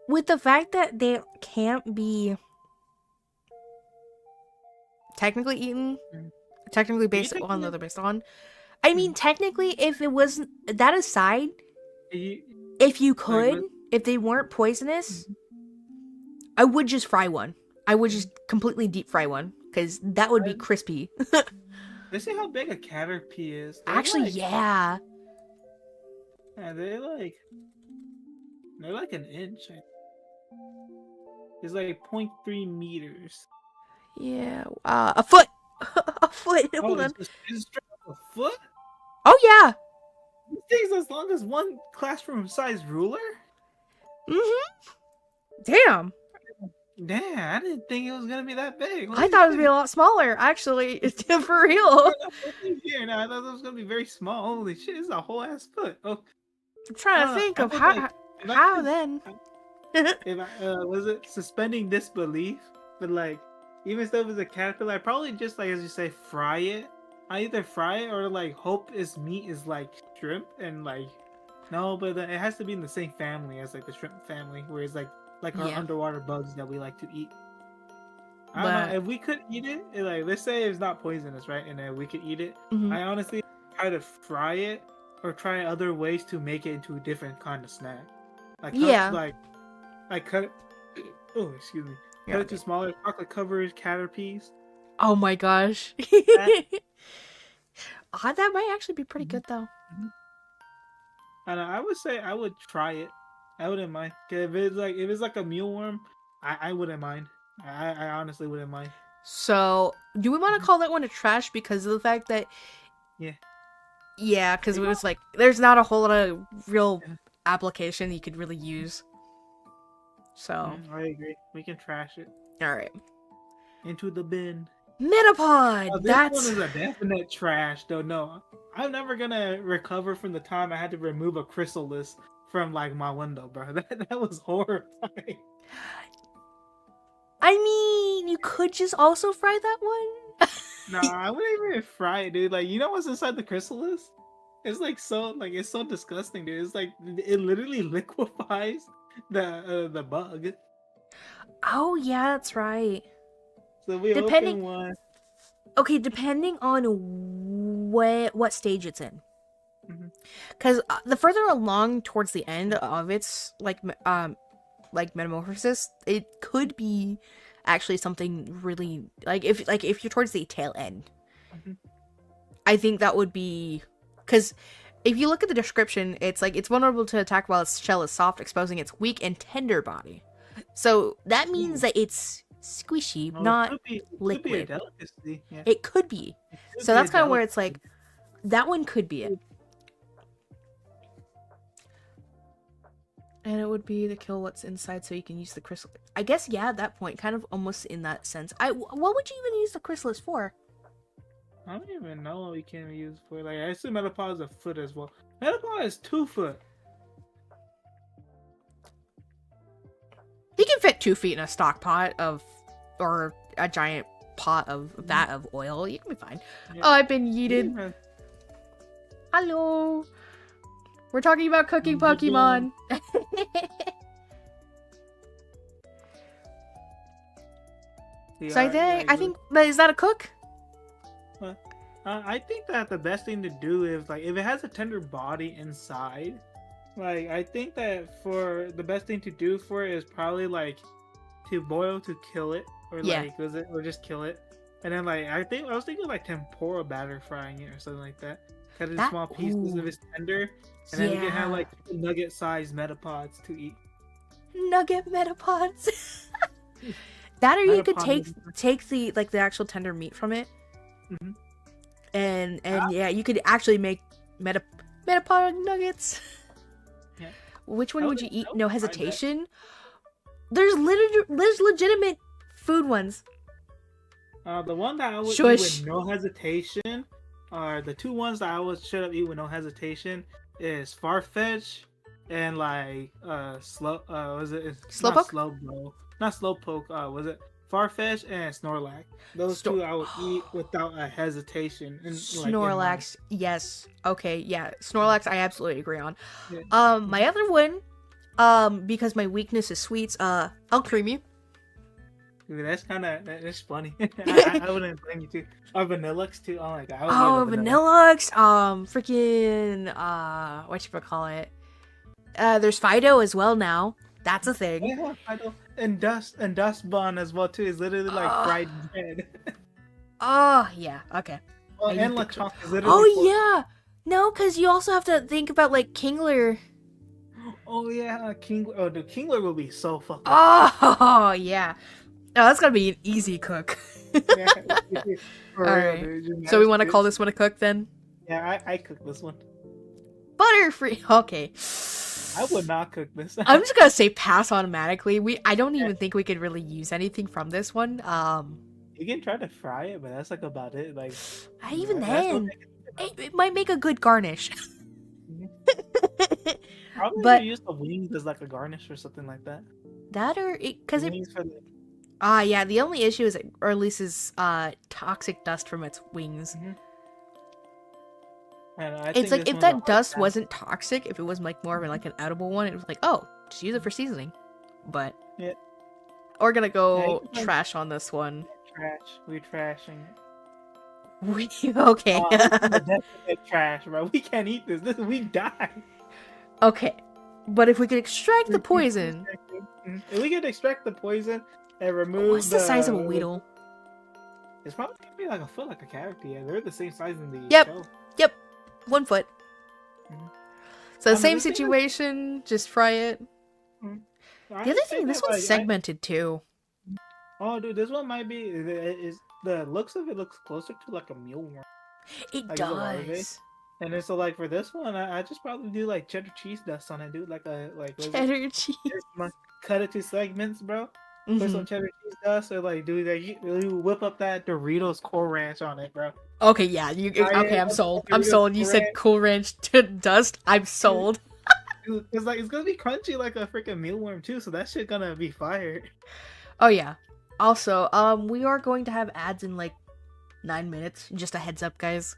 with the fact that they can't be technically eaten, Mm. technically based think on that- they're based on. I mean, technically, if it wasn't that aside, You- if you Like, could, if they weren't poisonous, I would just fry one. I would just completely deep fry one because that would be I- crispy. Let's see how big a caterpie is. Actually, yeah. They're like an inch. It's like 0.3 meters. Yeah. A foot. A foot. Hold on. It's straight up a foot? Oh, yeah. This thing's as long as one classroom-sized ruler? Damn. Damn, I didn't think it was gonna be that big. I thought it would be a lot smaller, actually. For real. Here now, I thought it was gonna be very small. Holy shit, it's a whole ass foot. Oh, I'm trying to think I of would, how, like, if I how could- then. If I was it suspending disbelief, but like even if it was a caterpillar, I'd probably just like as you say, fry it. I either fry it or like hope its meat is like shrimp and like no, but it has to be in the same family as like the shrimp family, where it's like our Yeah. underwater bugs that we like to eat. I But- don't know if we could eat it. Like let's say it's not poisonous, right? And then we could eat it. Mhm. I honestly try to fry it or try other ways to make it into a different kind of snack. Like Yeah. cut it. Oh, excuse me. Cut it to smaller chocolate covered caterpies. Oh my gosh. That might actually be pretty good though. And I would say I would try it. I wouldn't mind. 'Cause if it's like a mealworm, I wouldn't mind. I honestly wouldn't mind. So, do we want to call that one a trash because of the fact that? Yeah. Yeah, because it was like there's not a whole lot of real Yeah. application you could really use. So, I agree. We can trash it all right. into the bin. Metapod. Oh, this That's one is a definite trash, though. No, I'm never gonna recover from the time I had to remove a chrysalis from like my window, bro. That was horrifying. I mean, you could just also fry that one. Nah, I wouldn't even fry it, dude. Like, you know what's inside the chrysalis? It's like it's so disgusting, dude. It's like it literally liquefies the bug. Oh yeah, that's right. So we Depending- open one. Okay, depending on what stage it's in. Mhm. Because the further along towards the end of its like metamorphosis, it could be actually something really if you're towards the tail end. Mhm. I think that would be because if you look at the description, it's like it's vulnerable to attack while its shell is soft, exposing its weak and tender body. So that means that it's squishy, Well, not it could be a liquid. delicacy. Yeah. It could be. It could So be a that's kind of where it's delicacy. like that one could be it. And it would be to kill what's inside so you can use the crystal. I guess, yeah, at that point, kind of almost in that sense. What would you even use the chrysalis for? I don't even know what we can use for. Like, I assume Metapod is a foot as well. Metapod is 2 foot. You can fit 2 feet in a stock pot or a giant pot of vat of oil. You can be fine. Yeah. Oh, I've been yeeted. Yeah. Hello. We're talking about cooking Hello. Pokemon. So I think, but is that a cook? What? I think that the best thing to do is like if it has a tender body inside, like I think that for the best thing to do for it is probably like to boil to kill it, or Yeah. like was it or just kill it, and then like I was thinking like tempura batter frying it or something like that. Cut it in That- small pieces ooh. if it's tender, and then we can have Yeah. like nugget-sized metapods to eat. Nugget metapods. That, or you could Metapods. take the like the actual tender meat from it, Mhm. and yeah, you could actually make metapod nuggets. Yeah. Which one I would you would- eat? I would No try that. hesitation. There's legitimate food ones. The one that I would eat Shush. with no hesitation, are the two ones that I would straight up eat with no hesitation is Farfetch and like slow was it it's not Slowpoke? not slowpoke, was it Farfetch and Snorlax. Those two I would eat without a hesitation. In Snorlax, yes. Okay, yeah. Snorlax, I absolutely agree on. Yeah. My other one, because my weakness is sweets, I'll cream you. Dude, that's funny. I wouldn't blame you too. Or Vanillux too. Oh my god. I would Oh, love Vanilla. Vanillux, freaking, whatchamacallit? There's Fido as well now. That's a thing. Yeah, I know. And dust bun as well too. Is literally like fried bread. Oh, yeah, okay. Oh, I and used to Lechonk is literally. Oh, yeah! No, because you also have to think about, like, Kingler. Oh yeah, Kingler. Oh, dude, Kingler will be so fucking. Oh, yeah. Oh, that's gonna be an easy cook. Yeah, for real, Alright. dude. You So we mashed want to it. call this one a cook then? Yeah, I cook this one. Butterfree. Okay. I would not cook this. I'm just gonna say pass automatically. I don't even think we could really use anything from this one. You can try to fry it, but that's like about it. Like Even that's what then, they can- it might make a good garnish. Probably but- use the wings as like a garnish or something like that. That or because it. Wings for the- Yeah. The only issue is it releases toxic dust from its wings. And I It's think like this if one's that a hard dust pass. wasn't toxic, if it was like more of like an edible one, it was like, oh, just use it for seasoning. But Yeah. we're gonna go Yeah, you can- trash on this one. We're trashing. Okay. Definitely trash, bro. We can't eat this. We die. Okay. But if we could extract the poison, If we could extract the poison and remove what's the size of a Weedle? It's probably gonna be like a foot, like a character. Yeah, they're the same size in the Yep. show. 1 foot. Mhm. So I mean, same the thing is- situation, just fry it. The other thing, this one's segmented too. Oh, dude, this one might be. Is the looks of it looks closer to like a mealworm. It Like, is it larvae? does. And then so like for this one, I just probably do like cheddar cheese dust on it, dude. Like what is it? Cheddar cheese. Cut it to segments, bro. Put Mhm. some cheddar cheese dust, or like do that. You whip up that Doritos Cool Ranch on it, bro. Okay, yeah. Okay, I'm sold. I'm Doritos sold. You Cool said Ranch. Cool Ranch to dust. I'm sold. Dude, it's like it's gonna be crunchy like a freaking mealworm too, so that shit gonna be fire. Oh yeah. Also, we are going to have ads in like 9 minutes. Just a heads up, guys.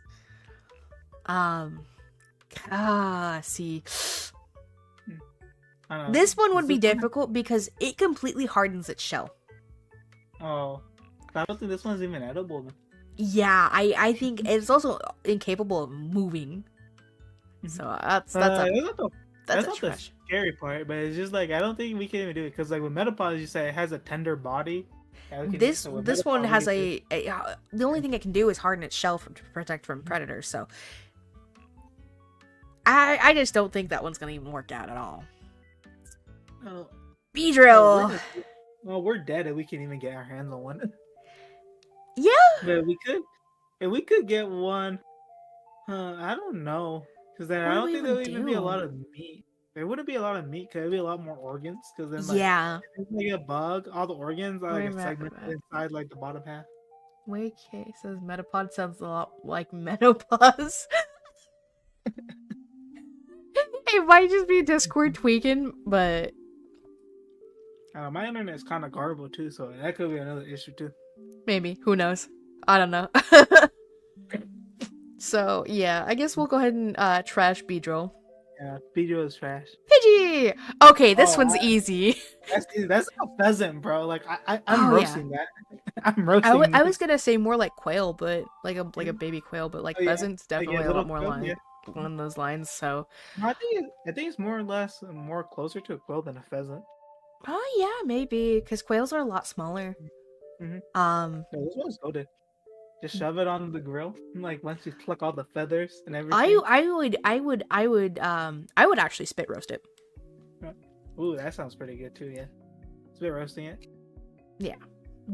See. I don't know. This one would Is be this one- difficult because it completely hardens its shell. Oh, I don't think this one's even edible. Then. Yeah, I think it's also incapable of moving. So that's That's a not the trash. scary part, but it's just like I don't think we can even do it because like with Metapod, you say it has a tender body. Yeah, we can do it. This So with this Metapod, one we has can do the only thing it can do is harden its shell to protect from predators. So I just don't think that one's gonna even work out at all. Oh, Beedrill. well, we're dead if we can even get our hands on one. Yeah. But we could, if we could get one. I don't know, because then What I do don't we think there would even even be a do? lot of meat. There wouldn't be a lot of meat because there'd be a lot more organs. Because then, like, Yeah. if we get a bug, all the organs are Wait like a segmented minute. inside like the bottom half. Wait, okay, says Metapod sounds a lot like menopause. It might just be Discord tweaking, but My internet is kind of garbled too, so that could be another issue too. maybe. Who knows? I don't know. So, yeah, I guess we'll go ahead and trash Beedrill. Yeah, Pigeon is trash. Pidgey! Okay, this Oh, one's easy. that's a pheasant, bro. Like I'm Oh yeah. roasting that. I'm roasting I this. was gonna say more like quail, but like a Mhm. baby quail, but like Oh yeah, pheasant's like a definitely a little lot more quill. Yeah. line along those lines. So, No, I think it's more or less more closer to a quill than a pheasant. oh yeah, maybe because quails are a lot smaller. Mm-hmm. Um, No, this one's goaded. Just shove it on the grill. Like once you pluck all the feathers and I everything. I would I would I would I would actually spit roast it. Ooh, that sounds pretty good too. Yeah, spit roasting it. Yeah.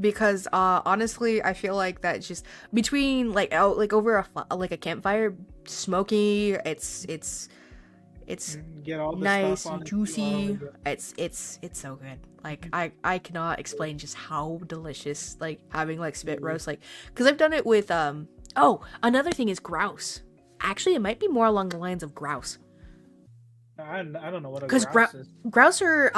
Because honestly, I feel like that just between like out like over like a campfire, smoky. It's Get all the nice stuff on and it. juicy. It's so good. Like I cannot explain just how delicious like having like spit roast like because I've done it with oh another thing is grouse. Actually, it might be more along the lines of grouse I don't know what a because grouse is. grouse are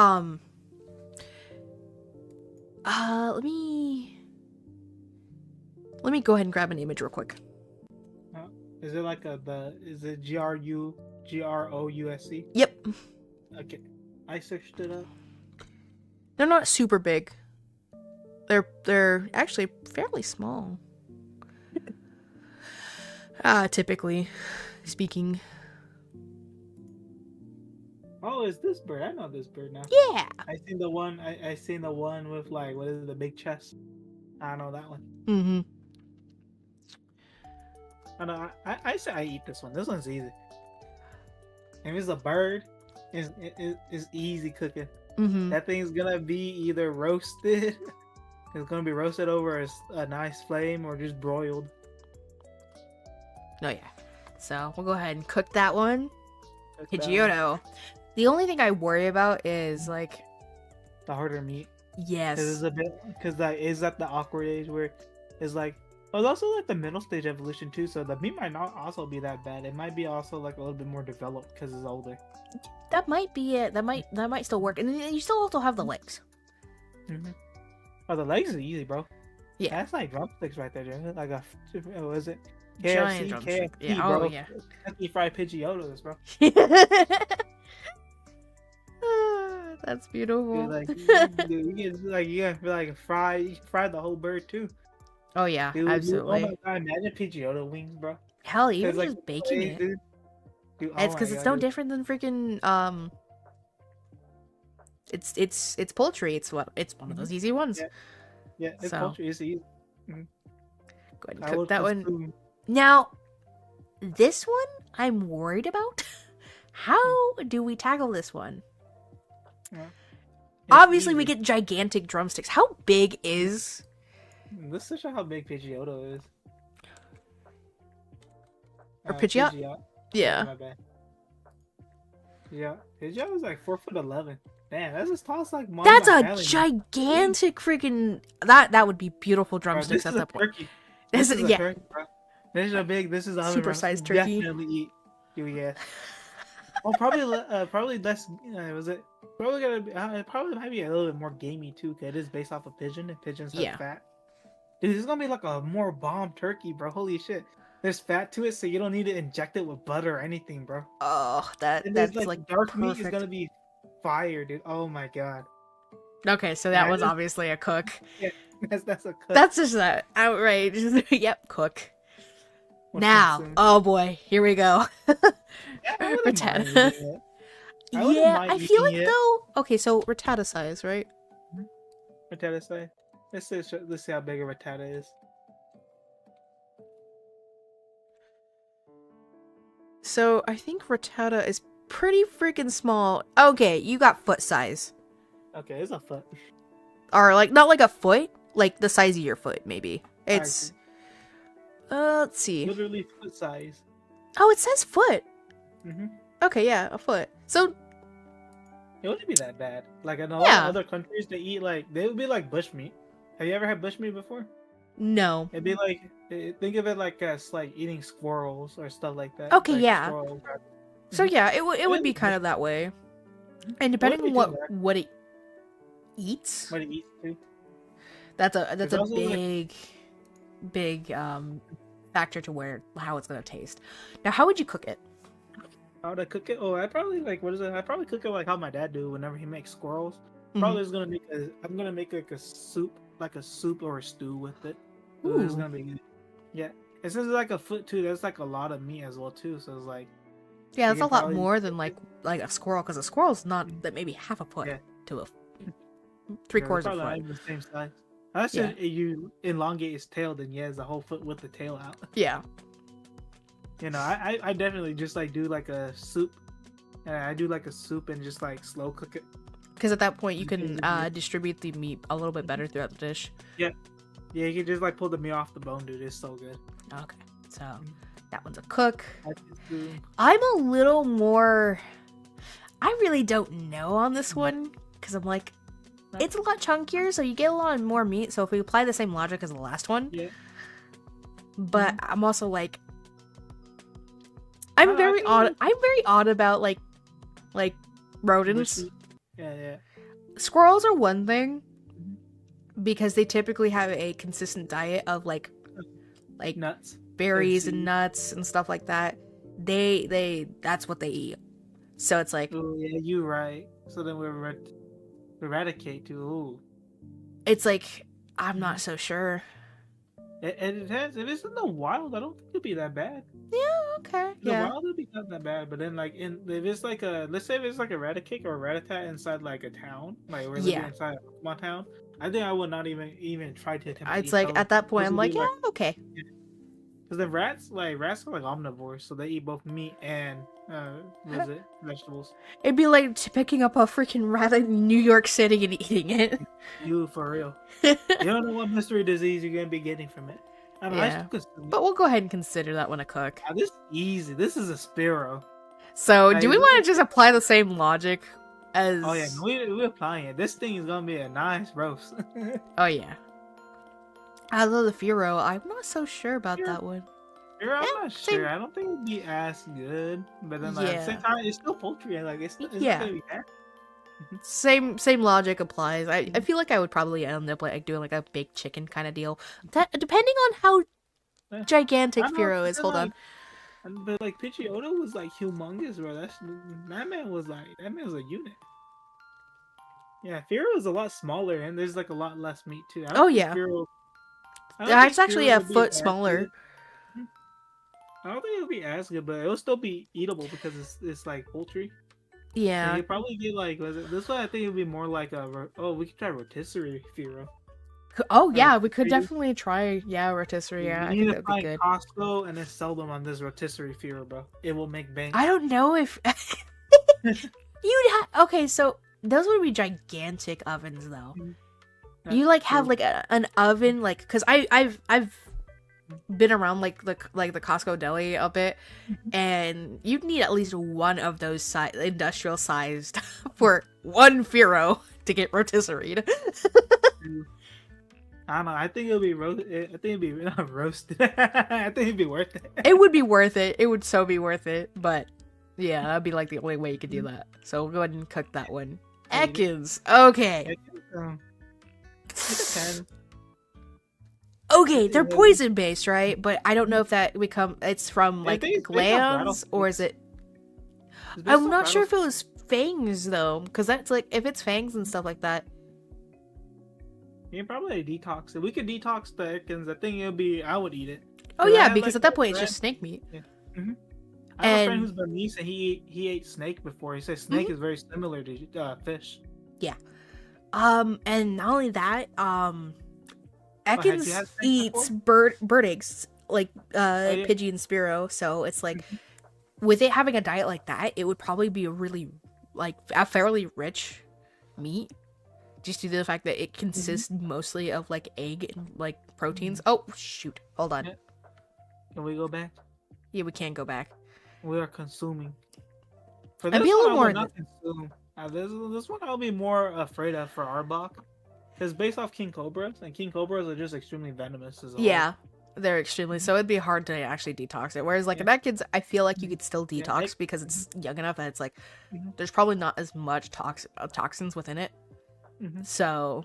let me go ahead and grab an image real quick. Is it like is it GROUSC? Yep. Okay, I searched it up. They're not super big. They're actually fairly small. Typically speaking. Oh, it's this bird. I know this bird now. Yeah. I seen the one. I seen the one with like what is it, the big chest. I know that one. Mm-hmm. I know. I say I eat this one. This one's easy. If it's a bird, it's easy cooking. Mm-hmm. That thing's gonna be either roasted. It's gonna be roasted over a nice flame or just broiled. Oh yeah. So we'll go ahead and cook that one. Cook that one. Pidgeotto. The only thing I worry about is like The harder meat. yes. It's a bit because like is at the awkward age where it's like. Well, it's also like the middle stage evolution too, so the meat might not also be that bad. It might be also like a little bit more developed because it's older. That might be it. That might still work. And then you still also have the legs. Mm-hmm. Oh, the legs are easy, bro. Yeah. That's like drumsticks right there, dude. Like what is it? Giant KFC, drumstick. KFC, Yeah. bro. Oh yeah. Kentucky Fried Pidgeottos, bro. That's beautiful. Dude, like you can like fry the whole bird too. Oh yeah, Dude, absolutely. oh my god, imagine Pidgeotto wings, bro. Hell, even Like, just baking it. dude, oh It's because my it's god, no dude. different than freaking It's poultry. It's one of those easy ones. Yeah, it's So. poultry. It's easy. Go ahead and I cook would that one. assume- Now, this one I'm worried about. How do we tackle this one? It's Obviously, we easy. get gigantic drumsticks. How big is? This is how big Pidgeotto is. Or Pidgeot? Yeah. My bad. Yeah, Pidgeotto is like 4'11". Damn, that's as tall as like mom. That's a gigantic freaking. That would be beautiful drumsticks at that point. Turkey. This This is is yeah. a turkey, bro. This is a big. This is a Super-sized turkey. Definitely eat. You yes. Well, probably less. Was it probably gonna be? It probably might be a little bit more gamey too, cause it is based off a pigeon, and pigeons have Yeah. fat. Dude, this is gonna be like a more bomb turkey, bro. Holy shit! There's fat to it, so you don't need to inject it with butter or anything, bro. Oh, And that's this, like dark meat is perfect. gonna be fire, dude. Oh my god. Okay, so that Yeah, was this- obviously a cook. Yeah, that's a cut. That's just that outright. Yep, cook. What Now, concern? oh boy, here we go. Yeah, I wouldn't mind Rattata. eating it. I wouldn't Yeah, mind I feel like eating it. though. Okay, so Rattata size, right? Rattata say. Let's see how big a Rattata is. So I think Rattata is pretty freaking small. Okay, you got foot size, Okay, it's a foot. or like not like a foot, like the size of your foot, maybe. I It's see. let's see. Literally foot size. Oh, it says foot. Mm-hmm. Okay, yeah, a foot. So It wouldn't be that bad. Like in a lot Yeah. of other countries, they eat like they would be like bushmeat. Have you ever had bushmeat before? no. It'd be like think of it like as like eating squirrels or stuff like that. Okay, like yeah. squirrel rabbit. So yeah, it would be Yeah. kind of that way. And depending be on too bad. what it eats, What it eats too. that's a It's also, like- big factor to how it's gonna taste. Now, how would you cook it? How would I cook it? Oh, I probably like what is it? I probably cook it like how my dad do whenever he makes squirrels. Mhm. Probably is gonna make a. I'm gonna make like a soup or a stew with it. So it's Ooh. gonna be yeah. It says like a foot too. That's like a lot of meat as well too. So it's like Yeah, we it's a can lot probably more than like a squirrel, because a squirrel's not that maybe half a foot yeah. to a Yeah, they're 3/4 of a probably not foot. even the same size. Unless Yeah. you elongate its tail, then yeah, it's a whole foot with the tail out. Yeah. You know, I definitely just like do like a soup. I do like a soup and just like slow cook it. Because at that point you Okay, can yeah. distribute the meat a little bit better throughout the dish. Yeah, yeah, you can just like pull the meat off the bone, dude. It's so good. Okay, so that one's a cook. I just do- I'm a little more. I really don't know on this one because I'm like, it's a lot chunkier, so you get a lot more meat. So if we apply the same logic as the last one, Yeah, but I'm also like, I I'm don't know, I very think odd. it's- I'm very odd about like rodents. which- yeah, Squirrels are one thing because they typically have a consistent diet of like nuts. berries seeds. and nuts and stuff like that. They that's what they eat. So it's like Oh yeah, you right. So then we eradicate too. Ooh. it's like I'm not so sure. It depends. If it's in the wild, I don't think it'd be that bad. Yeah, okay. The Yeah. wild would be not that bad, but then like if it's like let's say if it's like a Raticate or a Rattata inside like a town, like we're living Yeah. inside a Pokemon town, I think I would not even try to attempt to It's eat like those. at that point Those I'm would be, like, yeah, okay. because the rats are like omnivores, so they eat both meat and what is it, vegetables. It'd be like picking up a freaking rat in New York City and eating it. You for real. You don't know what mystery disease you're gonna be getting from it. I don't know, I Yeah. still consume it. But we'll go ahead and consider that one a cook. This is easy. This is a Spearow. So Like, do we want to just apply the same logic as Oh yeah, we're applying it. This thing is gonna be a nice roast. Oh yeah. Although the Furo, I'm not so sure about that one. I'm not same. sure. I don't think it'd be as good, but then like, at the same time, it's still poultry. And like it's not gonna be bad. Same logic applies. I feel like I would probably end up like doing like a baked chicken kind of deal. That depending on how gigantic I know, Furo is. Hold on. But like Pidgeotto was like humongous, bro. That man was a unit. Yeah, Furo is a lot smaller, and there's like a lot less meat too. I don't Oh think yeah. Furo- I don't That's think actually Furo a would be foot as smaller. good. I don't think it'll be as good, but it'll still be eatable because it's like poultry. Yeah. You probably get like this one. I think it'd be more like we could try rotisserie Furo. Oh yeah, we could Rotisserie. definitely try rotisserie. Yeah, I You think need to that'd be find good. Costco and then sell them on this rotisserie Furo, bro. It will make bank. I don't know if you'd have. Okay, so those would be gigantic ovens though. That's You like have true. like an oven, like because I've been around like the Costco deli a bit, and you'd need at least one of those industrial sized for one Furo to get rotisserie. I don't know. I think it'll be roasted. I think it'd be not roasted. I think it'd be worth it. It would be worth it. It would so be worth it. But yeah, that'd be like the only way you could do that. So we'll go ahead and cook that one. Ekans. Okay. It depends. Okay, they're poison based, right? But I don't know if that it's from I like think it's based off glands or is it? It's based I'm off not sure if it rattlesnake. was fangs though, because that's like if it's fangs and stuff like that. Yeah, probably a detox. If we could detox the Ekans, I think I would eat it. Oh 'Cause I yeah, had, because like, at that a point it's friend- just snake meat. I have a And- friend who's Burmese and he ate snake before. He said snake is very similar to fish. And not only that, had Ekans you had snake eats before? bird eggs like yeah. Pidgey and Spearow, so it's like with it having a diet like that, it would probably be a really like a fairly rich meat. Just due to the fact that it consists mostly of like egg and like proteins. Oh shoot! Hold on. Yeah. Can we go back? Yeah, we can go back. We are consuming. For I'd be a one, little I more would not consume. This one I'll be more afraid of for Arbok. Because based off King Cobras, and King Cobras are just extremely venomous as well. Yeah, they're extremely so. It'd be hard to actually detox it. Whereas like in that kid's, I feel like you could still detox because it's young enough that it's like there's probably not as much toxins within it. So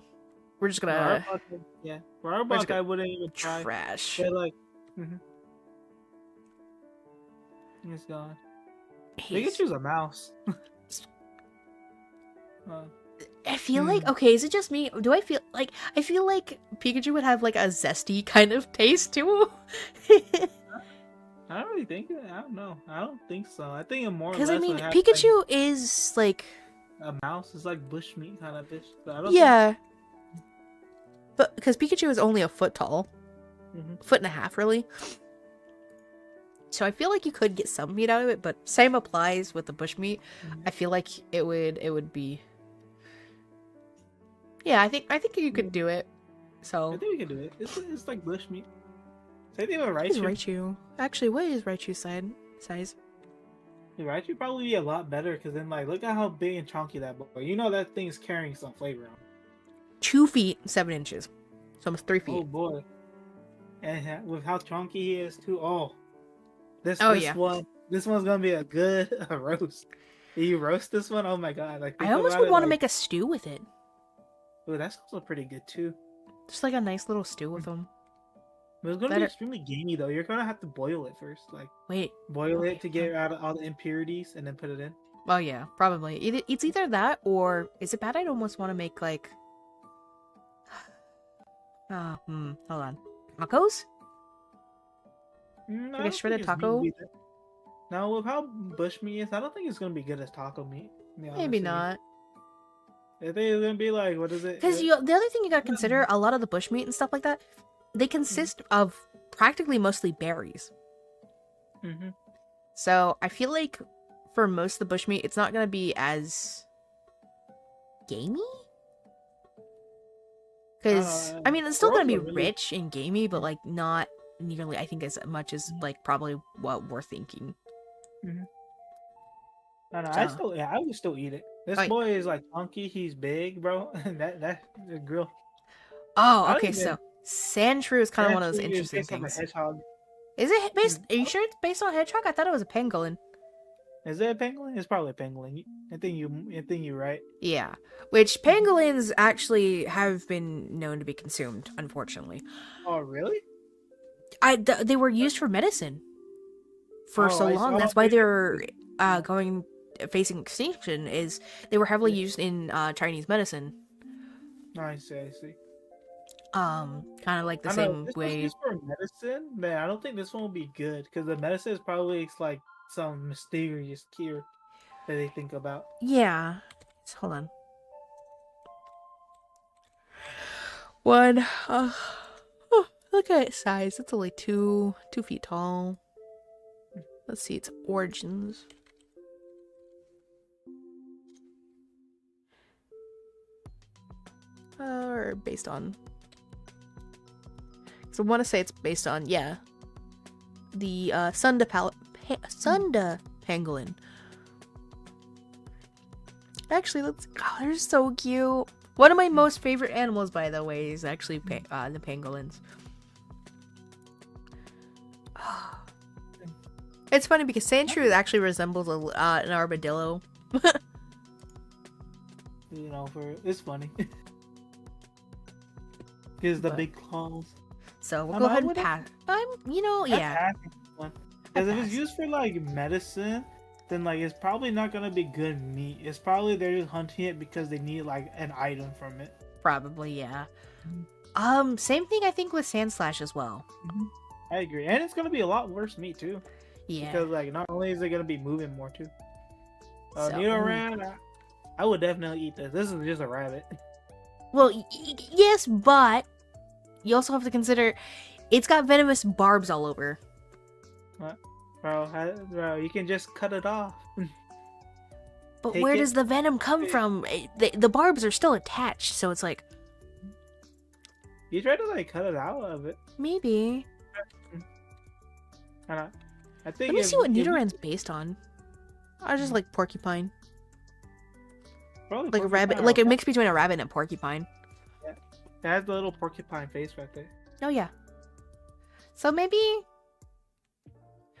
we're just gonna For Arbok, I wouldn't even try. trash. But like, it's gone. Pikachu's a mouse. I feel like, okay, is it just me? Do I feel like Pikachu would have like a zesty kind of taste too? I don't really think it. I don't know. I don't think so. I think it more or Because less I mean, would have Pikachu like, is like a mouse. It's like bushmeat kind of fish. So I don't yeah, but because Pikachu is only a foot tall, think... foot and a half really. So I feel like you could get some meat out of it, but same applies with the bushmeat. I feel like it would be. Yeah, I think you could do it. So I think we can do it. It's like bushmeat. Same thing with what is Raichu. Raichu? Actually, what is Raichu's size? Yeah, Raichu probably be a lot better because then like look at how big and chunky that boy. You know that thing is carrying some flavor on. 2 feet 7 inches, so almost 3 feet. Oh boy. And with how chunky he is too. Oh. This yeah. This one's gonna be a good roast. If you roast this one, oh my god! Like I almost would want to make a stew with it. Oh, that's also pretty good too. Just like a nice little stew with them. But it's gonna be extremely gamey though. You're gonna have to boil it first, like boil it to get out of all the impurities and then put it in. Oh yeah, probably. It's either that or is it bad? I'd almost want to make like. Hold on. Tacos? No, Like a shredded taco? No, with how bushmeat is, I don't think it's gonna be good as taco meat. Maybe not. I think it's gonna be like, what is it? Because the other thing you gotta consider, a lot of the bushmeat and stuff like that, they consist of practically mostly berries. So I feel like for most of the bushmeat, it's not gonna be as gamey. Because I mean, it's still gonna be rich and gamey, but like not nearly, I think, as much as like probably what we're thinking. I know. I would still eat it. This boy is like chunky. He's big, bro. that the grill. Oh, okay. So Sandshrew is kind of one of those interesting things. Is it based? Are you sure it's based on hedgehog? I thought it was a pangolin. Is it a pangolin? It's probably a pangolin. I think you're right. Yeah, which pangolins actually have been known to be consumed, unfortunately. Oh, really? They were used for medicine for so long. That's why they're facing extinction. Is they were heavily used in Chinese medicine. I see. Kind of like the same way. Used for medicine, man. I don't think this one will be good because the medicine is probably like some mysterious cure that they think about. Yeah. Hold on. One. Look at its size. It's only 2 feet tall. Let's see its origins. Or based on. So I want to say it's based on, yeah, the Sunda pangolin. Actually, they're so cute. One of my most favorite animals, by the way, is actually the pangolins. It's funny because Sandshrew actually resembles an armadillo. It's funny. Gives the big claws. So we'll go ahead and pass. Yeah. Because if it's used for like medicine, then like it's probably not gonna be good meat. It's probably they're just hunting it because they need like an item from it. Probably, yeah. Same thing I think with Sandslash as well. I agree, and it's gonna be a lot worse meat too. Yeah. Because like not only is it gonna be moving more too. Nidoran, I would definitely eat this. This is just a rabbit. Well, yes, but you also have to consider it's got venomous barbs all over. What? Bro, you can just cut it off. But where does the venom come from? The barbs are still attached, so it's like... You try to like cut it out of it. Maybe. I think. Let me see what Nidoran's based on. I just like porcupine. Probably like a rabbit, like a mix between a rabbit and a porcupine. Yeah, it has the little porcupine face right there. Oh yeah. So maybe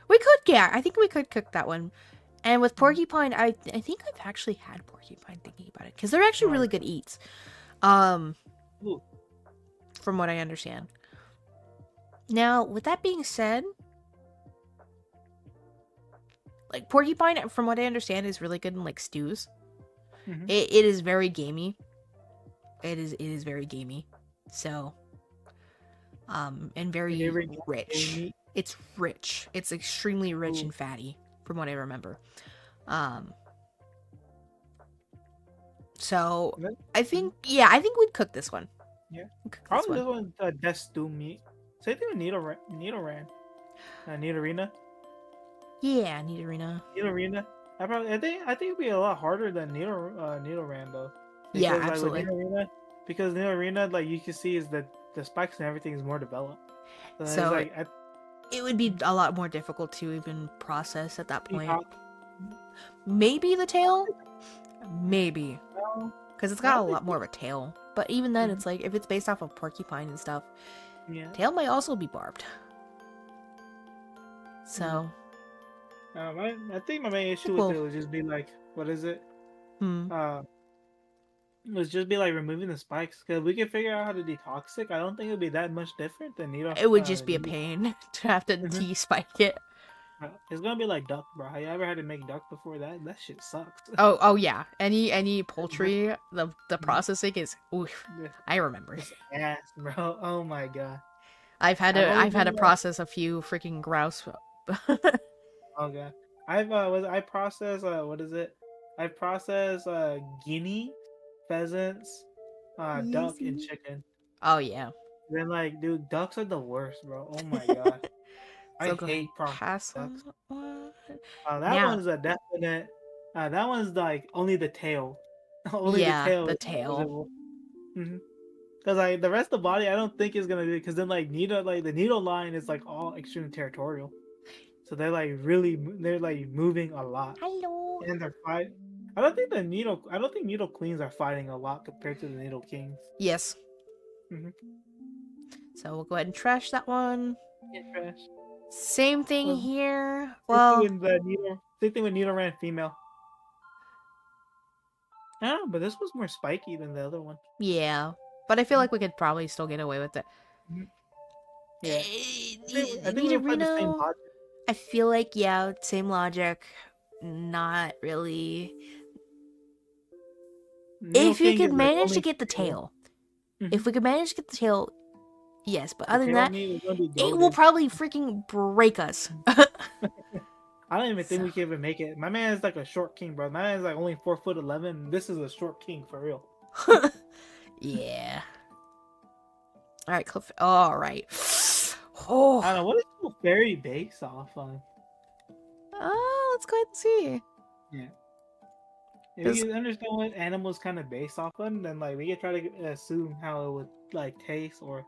we could, yeah, I think we could cook that one. And with porcupine, I think I've actually had porcupine thinking about it because they're actually really good eats. From what I understand. Now, with that being said, like porcupine, from what I understand, is really good in like stews. Mhm. It is very gamey. It is very gamey. So, and very Favorite rich. meat. It's rich. It's extremely rich Ooh. and fatty, from what I remember. So That- I think we'd cook this one. Yeah. We'd cook this Probably this one. one's death stew meat. Same thing with Nidoran. Nidorina. Yeah, Nidorina. Nidorina. I think it'd be a lot harder than Nidoran though. Yeah, Because like with absolutely. Nidorina, like you can see is that the spikes and everything is more developed. So, it's So like it would be a lot more difficult to even process at that point. Peacock. Maybe the tail? Maybe. No, Because it's I got a think lot more of a tail. But even then, Mhm. it's like, if it's based off of porcupine and stuff, yeah. tail might also be barbed. So, I think my main issue Well- with it would just be like, what is it? hmm. Was just be like removing the spikes because we can figure out how to detox it. I don't think it'd be that much different than Nido. It would just be a pain to have to Mhm. de-spike it. It's gonna be like duck, bro. Have you ever had to make duck before? That shit sucks. Oh yeah. Any poultry, the processing is, oof, Yeah, I remember. it's ass, bro. Oh my god. I've had I've only to been, process a few freaking grouse. Oh god. I process what is it? I process guinea, pheasants, duck and Easy. chicken. Oh yeah. Then like, dude, ducks are the worst, bro. Oh my god. I So go ahead hate and processed pass on ducks. that one. That Now, one's a definite. That one's like only the tail. Only the yeah, tail. the tail. Because like the rest of the body, I don't think is gonna be. Because then like the needle line is like all extremely territorial. So they're like they're like moving a lot, Hello. and they're fighting. I don't think needle queens are fighting a lot compared to the needle kings. Yes. Mhm. So we'll go ahead and trash that one. Yeah, trash. Same thing Well, here. Well, Same thing with needle ran female. I don't know, but this was more spiky than the other one. yeah. But I feel like we could probably still get away with it. Mhm. Yeah. I think we applied the same Nidorino, logic. I feel like, yeah, same logic. Not really. Needle If you King could is like manage to only get the tail. tail. Mhm. If we could manage to get the tail, yes. But The other than tail that, meat is gonna be it will goated. probably freaking break us. I don't even think we can even make it. My man is like a short king, bro. My man is like only 4'11". This is a short king for real. Yeah. All right, Cliff. All right. Oh. I don't know what is the fairy base off on. Let's go ahead and see. Yeah. If you can understand what animals kind of based off on, then like we can try to assume how it would like taste or.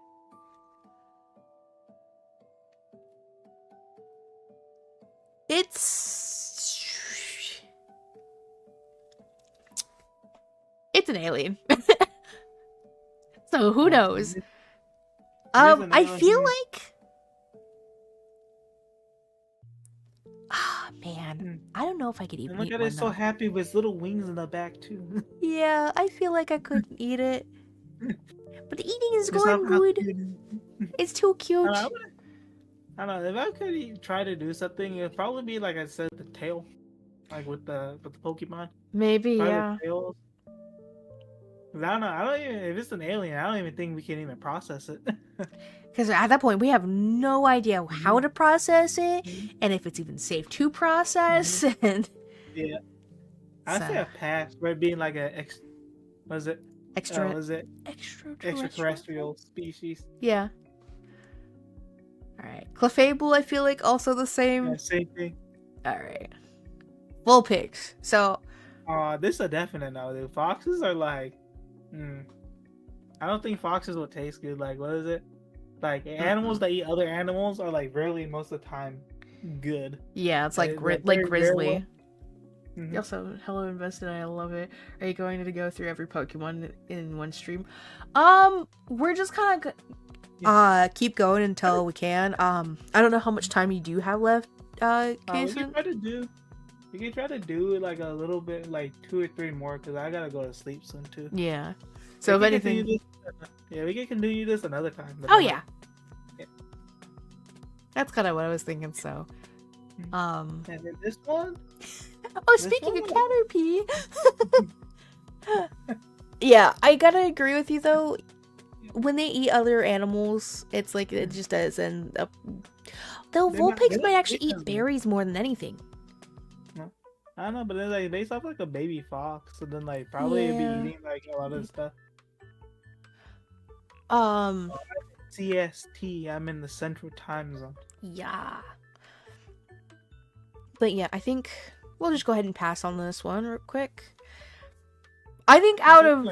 It's an alien. So who Yeah, knows? it is an I alien. feel like man, I don't know if I could even And look eat at one it, so though. happy with its little wings in the back too. Yeah, I feel like I couldn't eat it. But the eating is Just going how good. cute it is. It's too cute. I don't know. If I could try to do something, it'd probably be like I said, the tail, like with the Pokemon. Maybe, Try yeah. the tails. 'Cause I don't know. I don't even. If it's an alien, I don't even think we can even process it. Because at that point, we have no idea how to process it, and if it's even safe to process. And Yeah, I say a pass for it being like was it extraterrestrial species? Yeah. All right, Clefable. I feel like also the same. Yeah, same thing. All right, Vulpix. So. This is a definite no. Dude. Foxes are like, I don't think foxes will taste good. Like, what is it? Like animals that eat other animals are like rarely most of the time good. Yeah, it's like Like, like very Grizzly. Mhm. Also, hello invested. I love it. Are you going to go through every Pokemon in one stream? We're just kind of keep going until we can. I don't know how much time you do have left. We Kason? can try to do like a little bit, like 2 or 3 more, because I gotta go to sleep soon too. Yeah. So if anything, we can continue this another time. oh yeah. That's kind of what I was thinking. So, And then this one. Oh, speaking of Caterpie. Yeah, I gotta agree with you though. When they eat other animals, it's like it just does. And though Vulpix might actually eat berries more than anything. I don't know, but then like based off like a baby fox, so then like probably it'd be eating like a lot of stuff. CST, I'm in the Central Time Zone. Yeah. But yeah, I think we'll just go ahead and pass on this one real quick. I think out of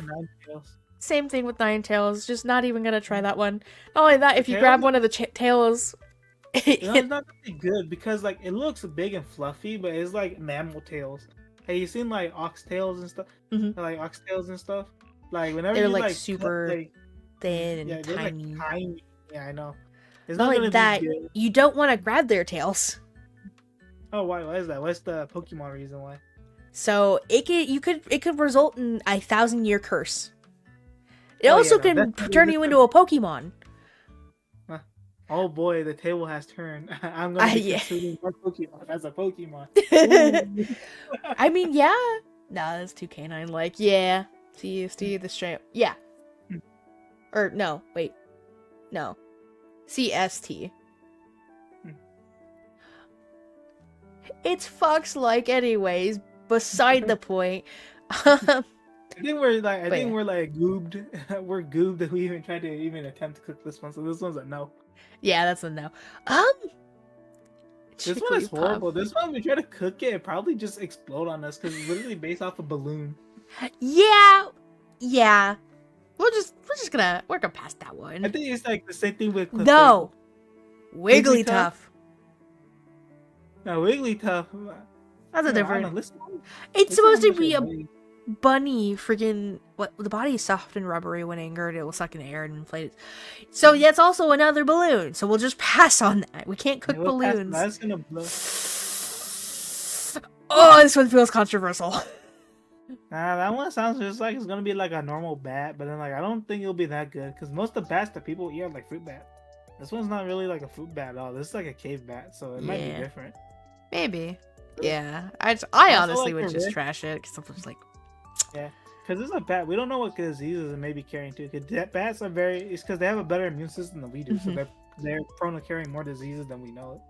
same thing with Ninetales, just not even gonna try that one. Not only that, if you grab one of the tails, it's not really good because like it looks big and fluffy, but it's like mammal tails. Hey, you seen like oxtails and stuff? Like oxtails and stuff. Like whenever they're you like super cut, like, thin and tiny. Like tiny. Yeah, I know. It's not like that. You don't want to grab their tails. Oh, why? Why is that? What's the Pokemon reason why? So it could result in a 1,000-year curse. It also can turn you into a Pokemon. Oh boy, the table has turned. I'm gonna be considering one Pokemon as a Pokemon. I mean, yeah. Nah, that's too canine. Like, yeah. See the straight. Yeah. Or no, wait. No. CST. It's fox-like, anyways. Beside the point. I think we're goobed. We're goobed that we even tried to even attempt to cook this one. So this one's a no. Yeah, that's a no. This one is horrible. This one, we try to cook it, probably just explode on us because it's literally based off a balloon. Yeah. We're gonna pass that one. I think it's like the same thing with no. Wigglytuff. No, Wigglytuff. That's a different. It's supposed to be a bunny. Friggin' what? The body is soft and rubbery when angered. It will suck in the air and inflate it. So that's also another balloon. So we'll just pass on that. We can't cook balloons. That's gonna blow. Oh, this one feels controversial. Nah, that one sounds just like it's gonna be like a normal bat, but then like I don't think it'll be that good because most of the bats that people eat are like fruit bat. This one's not really like a fruit bat at all. This is like a cave bat, so it might be different. Maybe. Yeah. I honestly would just trash it because I'm just like. Yeah, because it's a bat. We don't know what diseases it may be carrying too. Because bats are it's because they have a better immune system than we do, so they're prone to carrying more diseases than we know it.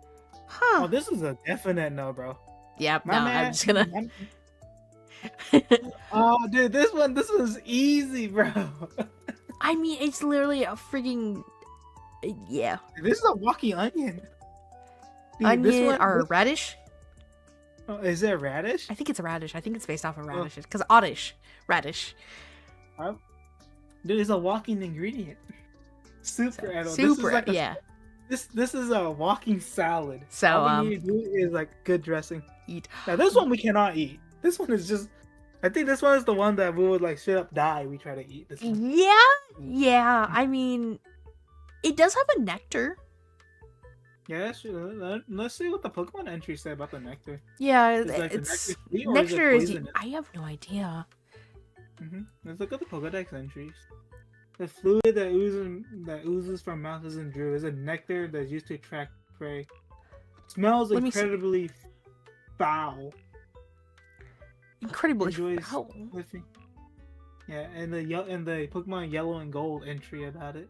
Huh. Oh, this is a definite no, bro. Yep. No, I'm just gonna. Oh, dude, this one's easy, bro. I mean, it's literally a freaking. Yeah. This is a walking onion. Dude, onion or radish? Oh, is it a radish? I think it's a radish. I think it's based off of radishes. Because oddish. Radish. Dude, it's a walking ingredient. Super edible. Super, This is a walking salad. So, all we need to do is like good dressing. Eat. Now, this one we cannot eat. This one is just. I think this one is the one that we would like straight up die. We try to eat this one. Yeah. I mean, it does have a nectar. Yeah, that's true. Let's see what the Pokemon entries say about the nectar. Yeah, it's nectar is. I have no idea. Let's look at the Pokedex entries. The fluid that oozes from mouths and drew is a nectar that's used to attract prey. Smells incredibly foul. Incredibly foul. Yeah, and the Pokemon Yellow and Gold entry about it.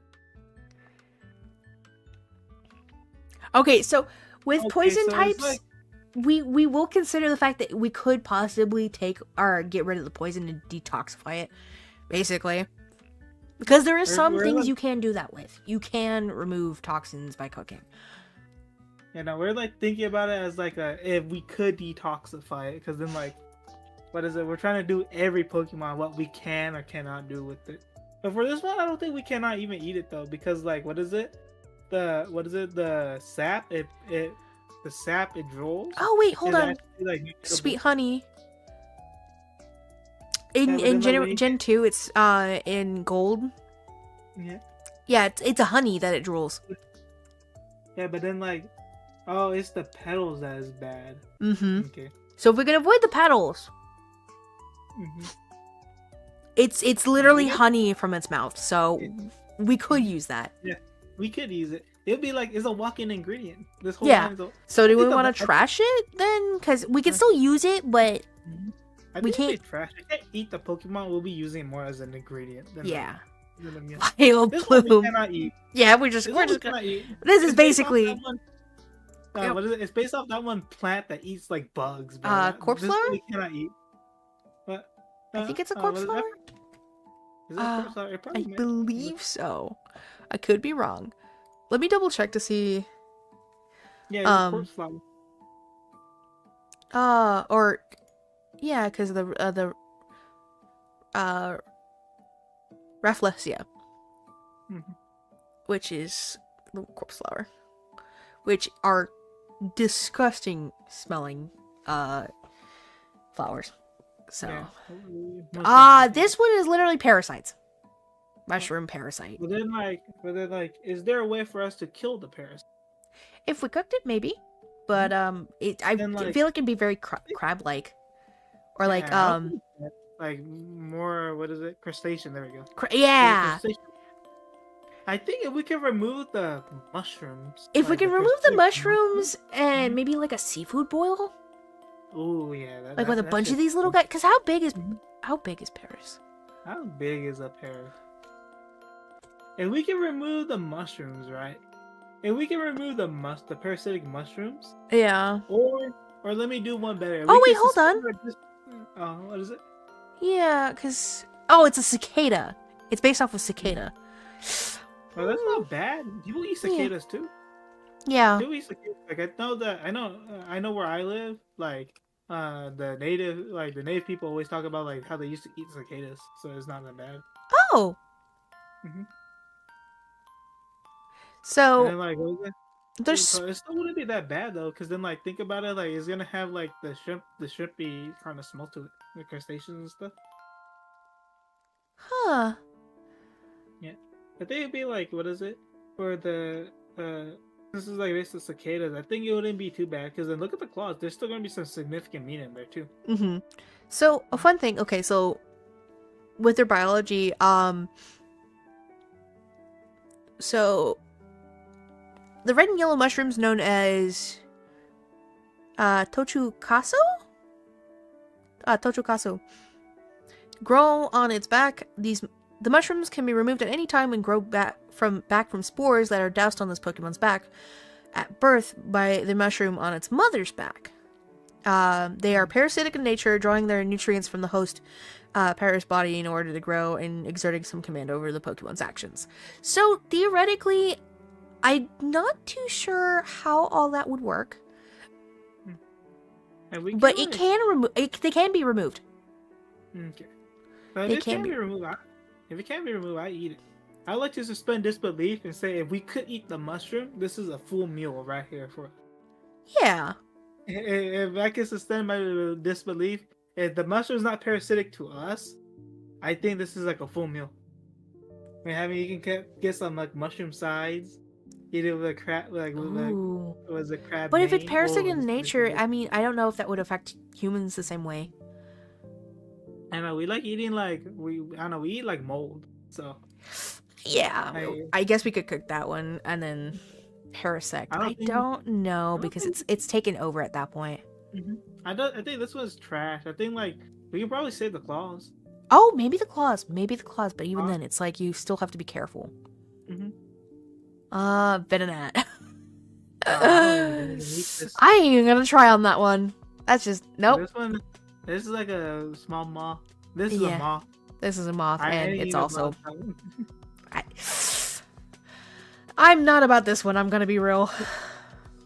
Okay, so with poison types, like... we will consider the fact that we could possibly take or get rid of the poison and detoxify it, basically. Because there is some things you can do that with. You can remove toxins by cooking. Yeah, no, we're like thinking about it as like if we could detoxify it, because then like, what is it? We're trying to do every Pokemon what we can or cannot do with it. But for this one, I don't think we cannot even eat it though, because like, what is it? The sap it drools. Oh wait, hold on. Actually, like, sweet honey. In Gen 2, it's in gold. Yeah, it's a honey that it drools. Yeah, but then like, oh, it's the petals that is bad. Okay. So if we can avoid the petals, it's literally honey from its mouth. So we could use that. Yeah. We could use it. it'd be like it's a walking ingredient. This whole Yeah. line is So I do we think want to trash it then? Because we can still use it, but I we think can't. if we trash. We can't eat the Pokemon. We'll be using it more as an ingredient than Yeah. the meal. Pale This one we plume. cannot eat. Yeah, This we're one we just gonna. cannot eat. This is It's based off that basically one. What is it? It's based off that one plant that eats like bugs, bro. corpse This one flower. we cannot eat. What? I think it's a corpse What is flower. that? Is that corpse flower? It I probably might. believe so. I could be wrong. Let me double check to see. Yeah, it's a corpse flower. Or yeah, because the Rafflesia, which is the corpse flower, which are disgusting smelling flowers. So this one is literally parasites. Mushroom parasite. But then is there a way for us to kill the parasite? If we cooked it, maybe. But I feel like it'd be very crab-like, or like more, what is it? Crustacean. There we go. Yeah. I think if we can remove the mushrooms. If we can remove the mushrooms and maybe like a seafood boil. Oh yeah. Like with a bunch of these little guys. Because how big is Paris? How big is a Paris? If we can remove the mushrooms, right? If we can remove the parasitic mushrooms. Yeah. Or let me do one better. Oh wait, hold on. What is it? Yeah, because it's a cicada. It's based off of cicada. Oh, that's not bad. People eat cicadas too. Yeah. People eat cicadas. Like I know where I live. Like the native people always talk about like how they used to eat cicadas, so it's not that bad. Oh. So and then, what is it? So it still wouldn't be that bad though, because then think about it, it's gonna have the shrimpy kind of smell to it, the crustaceans and stuff. Huh. Yeah, I think it'd be what is it for the this is based on cicadas. I think it wouldn't be too bad, because then look at the claws. There's still gonna be some significant meat in there too. So a fun thing. Okay, so with their biology, so the red and yellow mushrooms known as tochukaso grow on its back. The mushrooms can be removed at any time and grow back from spores that are doused on this Pokemon's back at birth by the mushroom on its mother's back. They are parasitic in nature, drawing their nutrients from the host Paris body in order to grow and exerting some command over the Pokemon's actions. So theoretically, I'm not too sure how all that would work, but they can be removed. Okay, but if it can be removed, I eat it. I like to suspend disbelief and say, if we could eat the mushroom, this is a full meal right here for us. Yeah. If I can suspend my disbelief, if the mushroom's not parasitic to us, I think this is a full meal. You can get some mushroom sides. Eat it with a crab, was a crab. But if it's parasitic in nature, I mean, I don't know if that would affect humans the same way. I know we like eating we eat mold, so. Yeah, I guess we could cook that one and then parasect. I don't know because it's taken over at that point. I think this was trash. I think we can probably save the claws. Oh, maybe the claws, but even then, it's you still have to be careful. Venonat. I ain't even gonna try on that one. That's just nope. This is a small moth. This is a moth. This is a moth, and it's also. I'm not about this one. I'm gonna be real.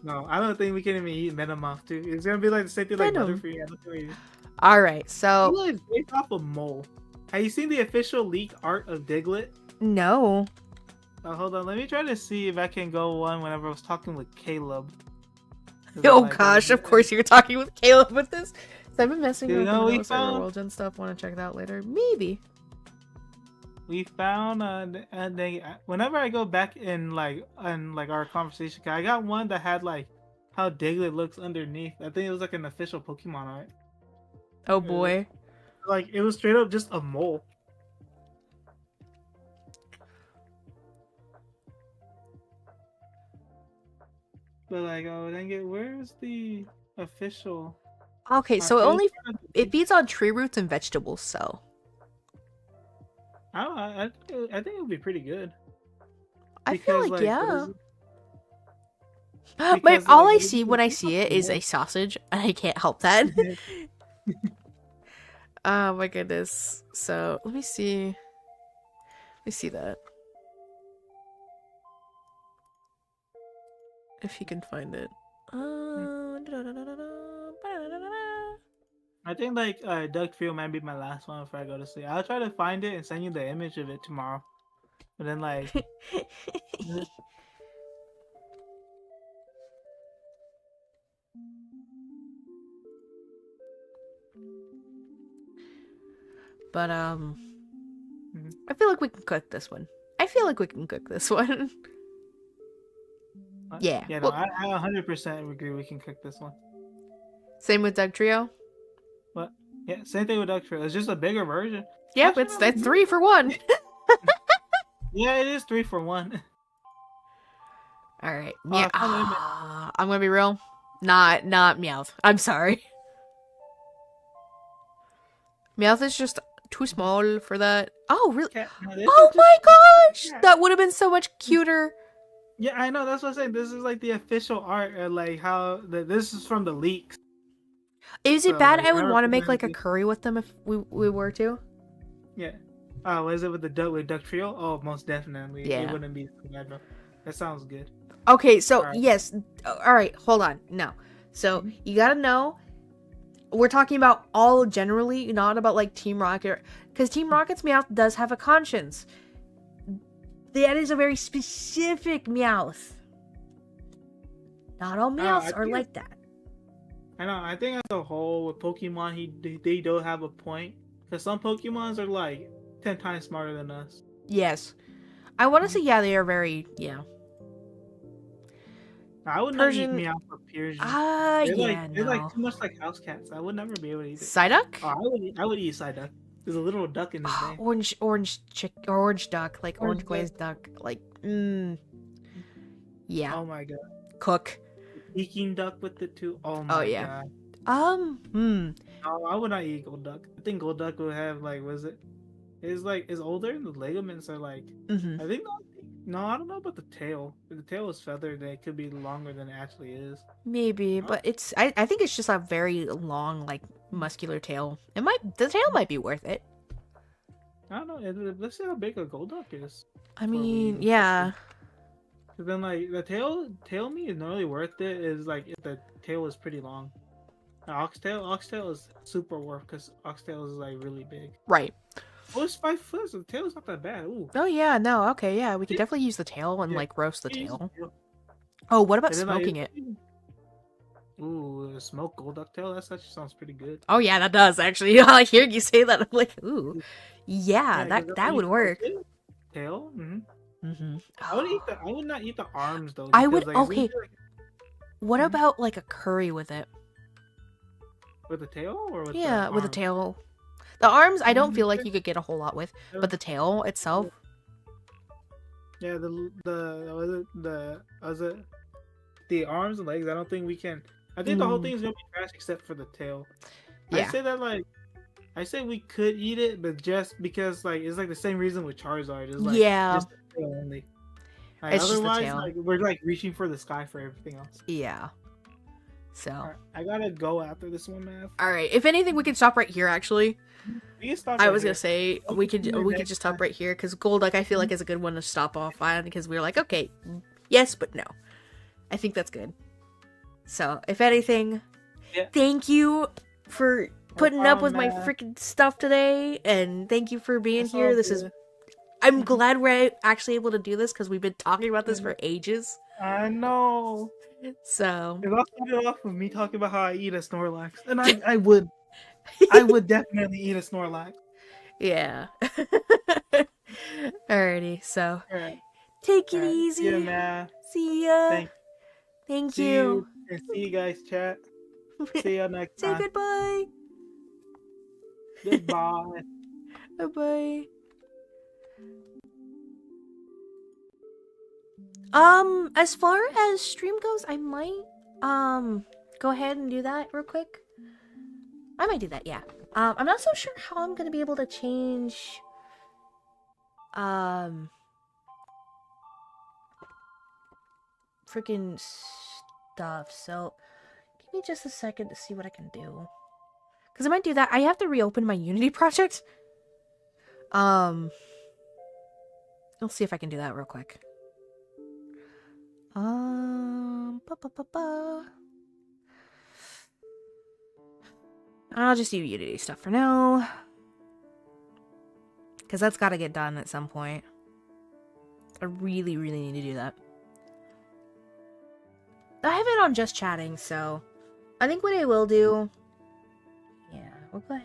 No, I don't think we can even eat Venomoth too. It's gonna be the same thing like Butterfree. All right, so Diglett is based off a mole. Have you seen the official leaked art of Diglett? No. Hold on, let me try to see if I can go one whenever I was talking with Caleb. Oh gosh, of course you're talking with Caleb with this. So I've been messing with the world and stuff. Want to check it out later? Maybe. We found whenever I go back in our conversation, I got one that had how Diglett looks underneath. I think it was an official Pokemon art. Oh boy. It was straight up just a mole. but like, oh dang it, where's the official? Okay, so It was it feeds on tree roots and vegetables, so. I think it would be pretty good. I feel Because like, like what yeah. is it? But Because all like I what is see when I see it is a it? sausage, and I can't help that. Oh my goodness. So, let me see. Let me see that. If he can find it. I think like Duck Field might be my last one before I go to sleep. I'll try to find it and send you the image of it tomorrow. But then like But Mhm. I feel like we can cook this one. I feel like we can cook this one. Yeah. Yeah, no, Well, I 100% agree we can cook this one. same with Doug Trio. But yeah, same thing with Duck Field. It's just a bigger version. Yeah, Actually, it's no, that's 3 for 1. yeah, it is 3 for 1. All right. Oh, Yeah. I found the image. I'm gonna be real. Not Meowth. I'm sorry. Meowth is just too small for that. Oh, really? Cat. No, this Oh is my gosh! cat. That would have been so much cuter. Yeah, I know. That's what I'm saying. This is like the official art, like how this is from the leaks. Is it So bad? like I I would want to make like a represented. curry with them if we were to. Yeah. Was it with the duck trio? Oh, most definitely. It Yeah. wouldn't be so bad, bro. That sounds good. Okay, so All right. yes. All right, hold on. No. So Mhm. you gotta know, we're talking about all generally, not about like Team Rocket, because Team Rocket's Meowth does have a conscience. That is a very specific Meowth. Not all Meowths are like that. I know. I think as a whole with Pokemon, they do have a point because some Pokemons are like 10 times smarter than us. Yes. I want to say, yeah, they are very, yeah. I would Persian. not eat Meow for Persian. Yeah, They're like no. too much like house cats. I would never be able to eat it. Psyduck? Oh, I would eat Psyduck. There's a little duck in his name. Orange duck, like Orange orange glazed duck, like, yeah. Oh my god. Cook. Peking duck with it too. Oh my yeah. god. No, I would not eat gold duck. I think gold duck would have like, was it? It's older and the ligaments are like. I think no, I don't know about the tail. If the tail is feathered, then it could be longer than it actually is. Maybe, but it's I think it's just a very long, like, muscular tail. The tail might be worth it. I don't know. Let's see how big a gold duck is. I mean, yeah. But then like the tail meat is not really worth it. Is like if the tail is pretty long. Oxtail is super worth because oxtail is like really big. Right. Oh, it's 5 foot. So the tail is not that bad. Ooh. Oh yeah, no, okay, yeah, we could definitely use the tail and Yeah. like roast the Yeah, tail. Oh, what about and then, like, smoking it? Ooh, smoked gold duck tail. That actually sounds pretty good. Oh yeah, that does actually. I hear you say that. I'm like, ooh, yeah, 'Cause that would work. Tail. Mm-hmm. I would not eat the arms though. I would. Like, Okay. Mhm. What about like a curry with it? with the tail or with Yeah, the with the arms? tail. The arms, I don't Mhm. feel like you could get a whole lot with, but the tail itself. Yeah, the arms and legs. I don't think we can. I think the whole thing is gonna be trash except for the tail. Yeah. I say that like. I say we could eat it, but just because like it's like the same reason with Charizard. It's like just the tail only. Like, It's just the otherwise, tail. like we're like reaching for the sky for everything else. Yeah. So. Alright, I gotta go after this one, man. All right. If anything, we can stop right here. Actually, We can stop I right was here. gonna say we could just stop right here because Golduck I feel like is a good one to stop off on because we were like, okay, yes, but no. I think that's good. So if anything, thank you for putting up with my freaking stuff today, and thank you for being here. I'm glad we're actually able to do this because we've been talking about this for ages. I know. So It all started off with me talking about how I eat a Snorlax, and I would definitely eat a Snorlax. Yeah. Alrighty, so Alright. take it easy. See ya, man. See ya. Thank See you. And see you guys, chat. See ya next Say time. goodbye. Goodbye. Bye bye. As far as stream goes, I might, go ahead and do that real quick. I might do that, yeah. I'm not so sure how I'm gonna be able to change, freaking stuff, so give me just a second to see what I can do. Because I might do that. I have to reopen my Unity project. Let's see if I can do that real quick. I'll just do Unity stuff for now. Because that's got to get done at some point. I really, really need to do that. I have it on just chatting, so I think what I will do... Yeah, we'll go ahead.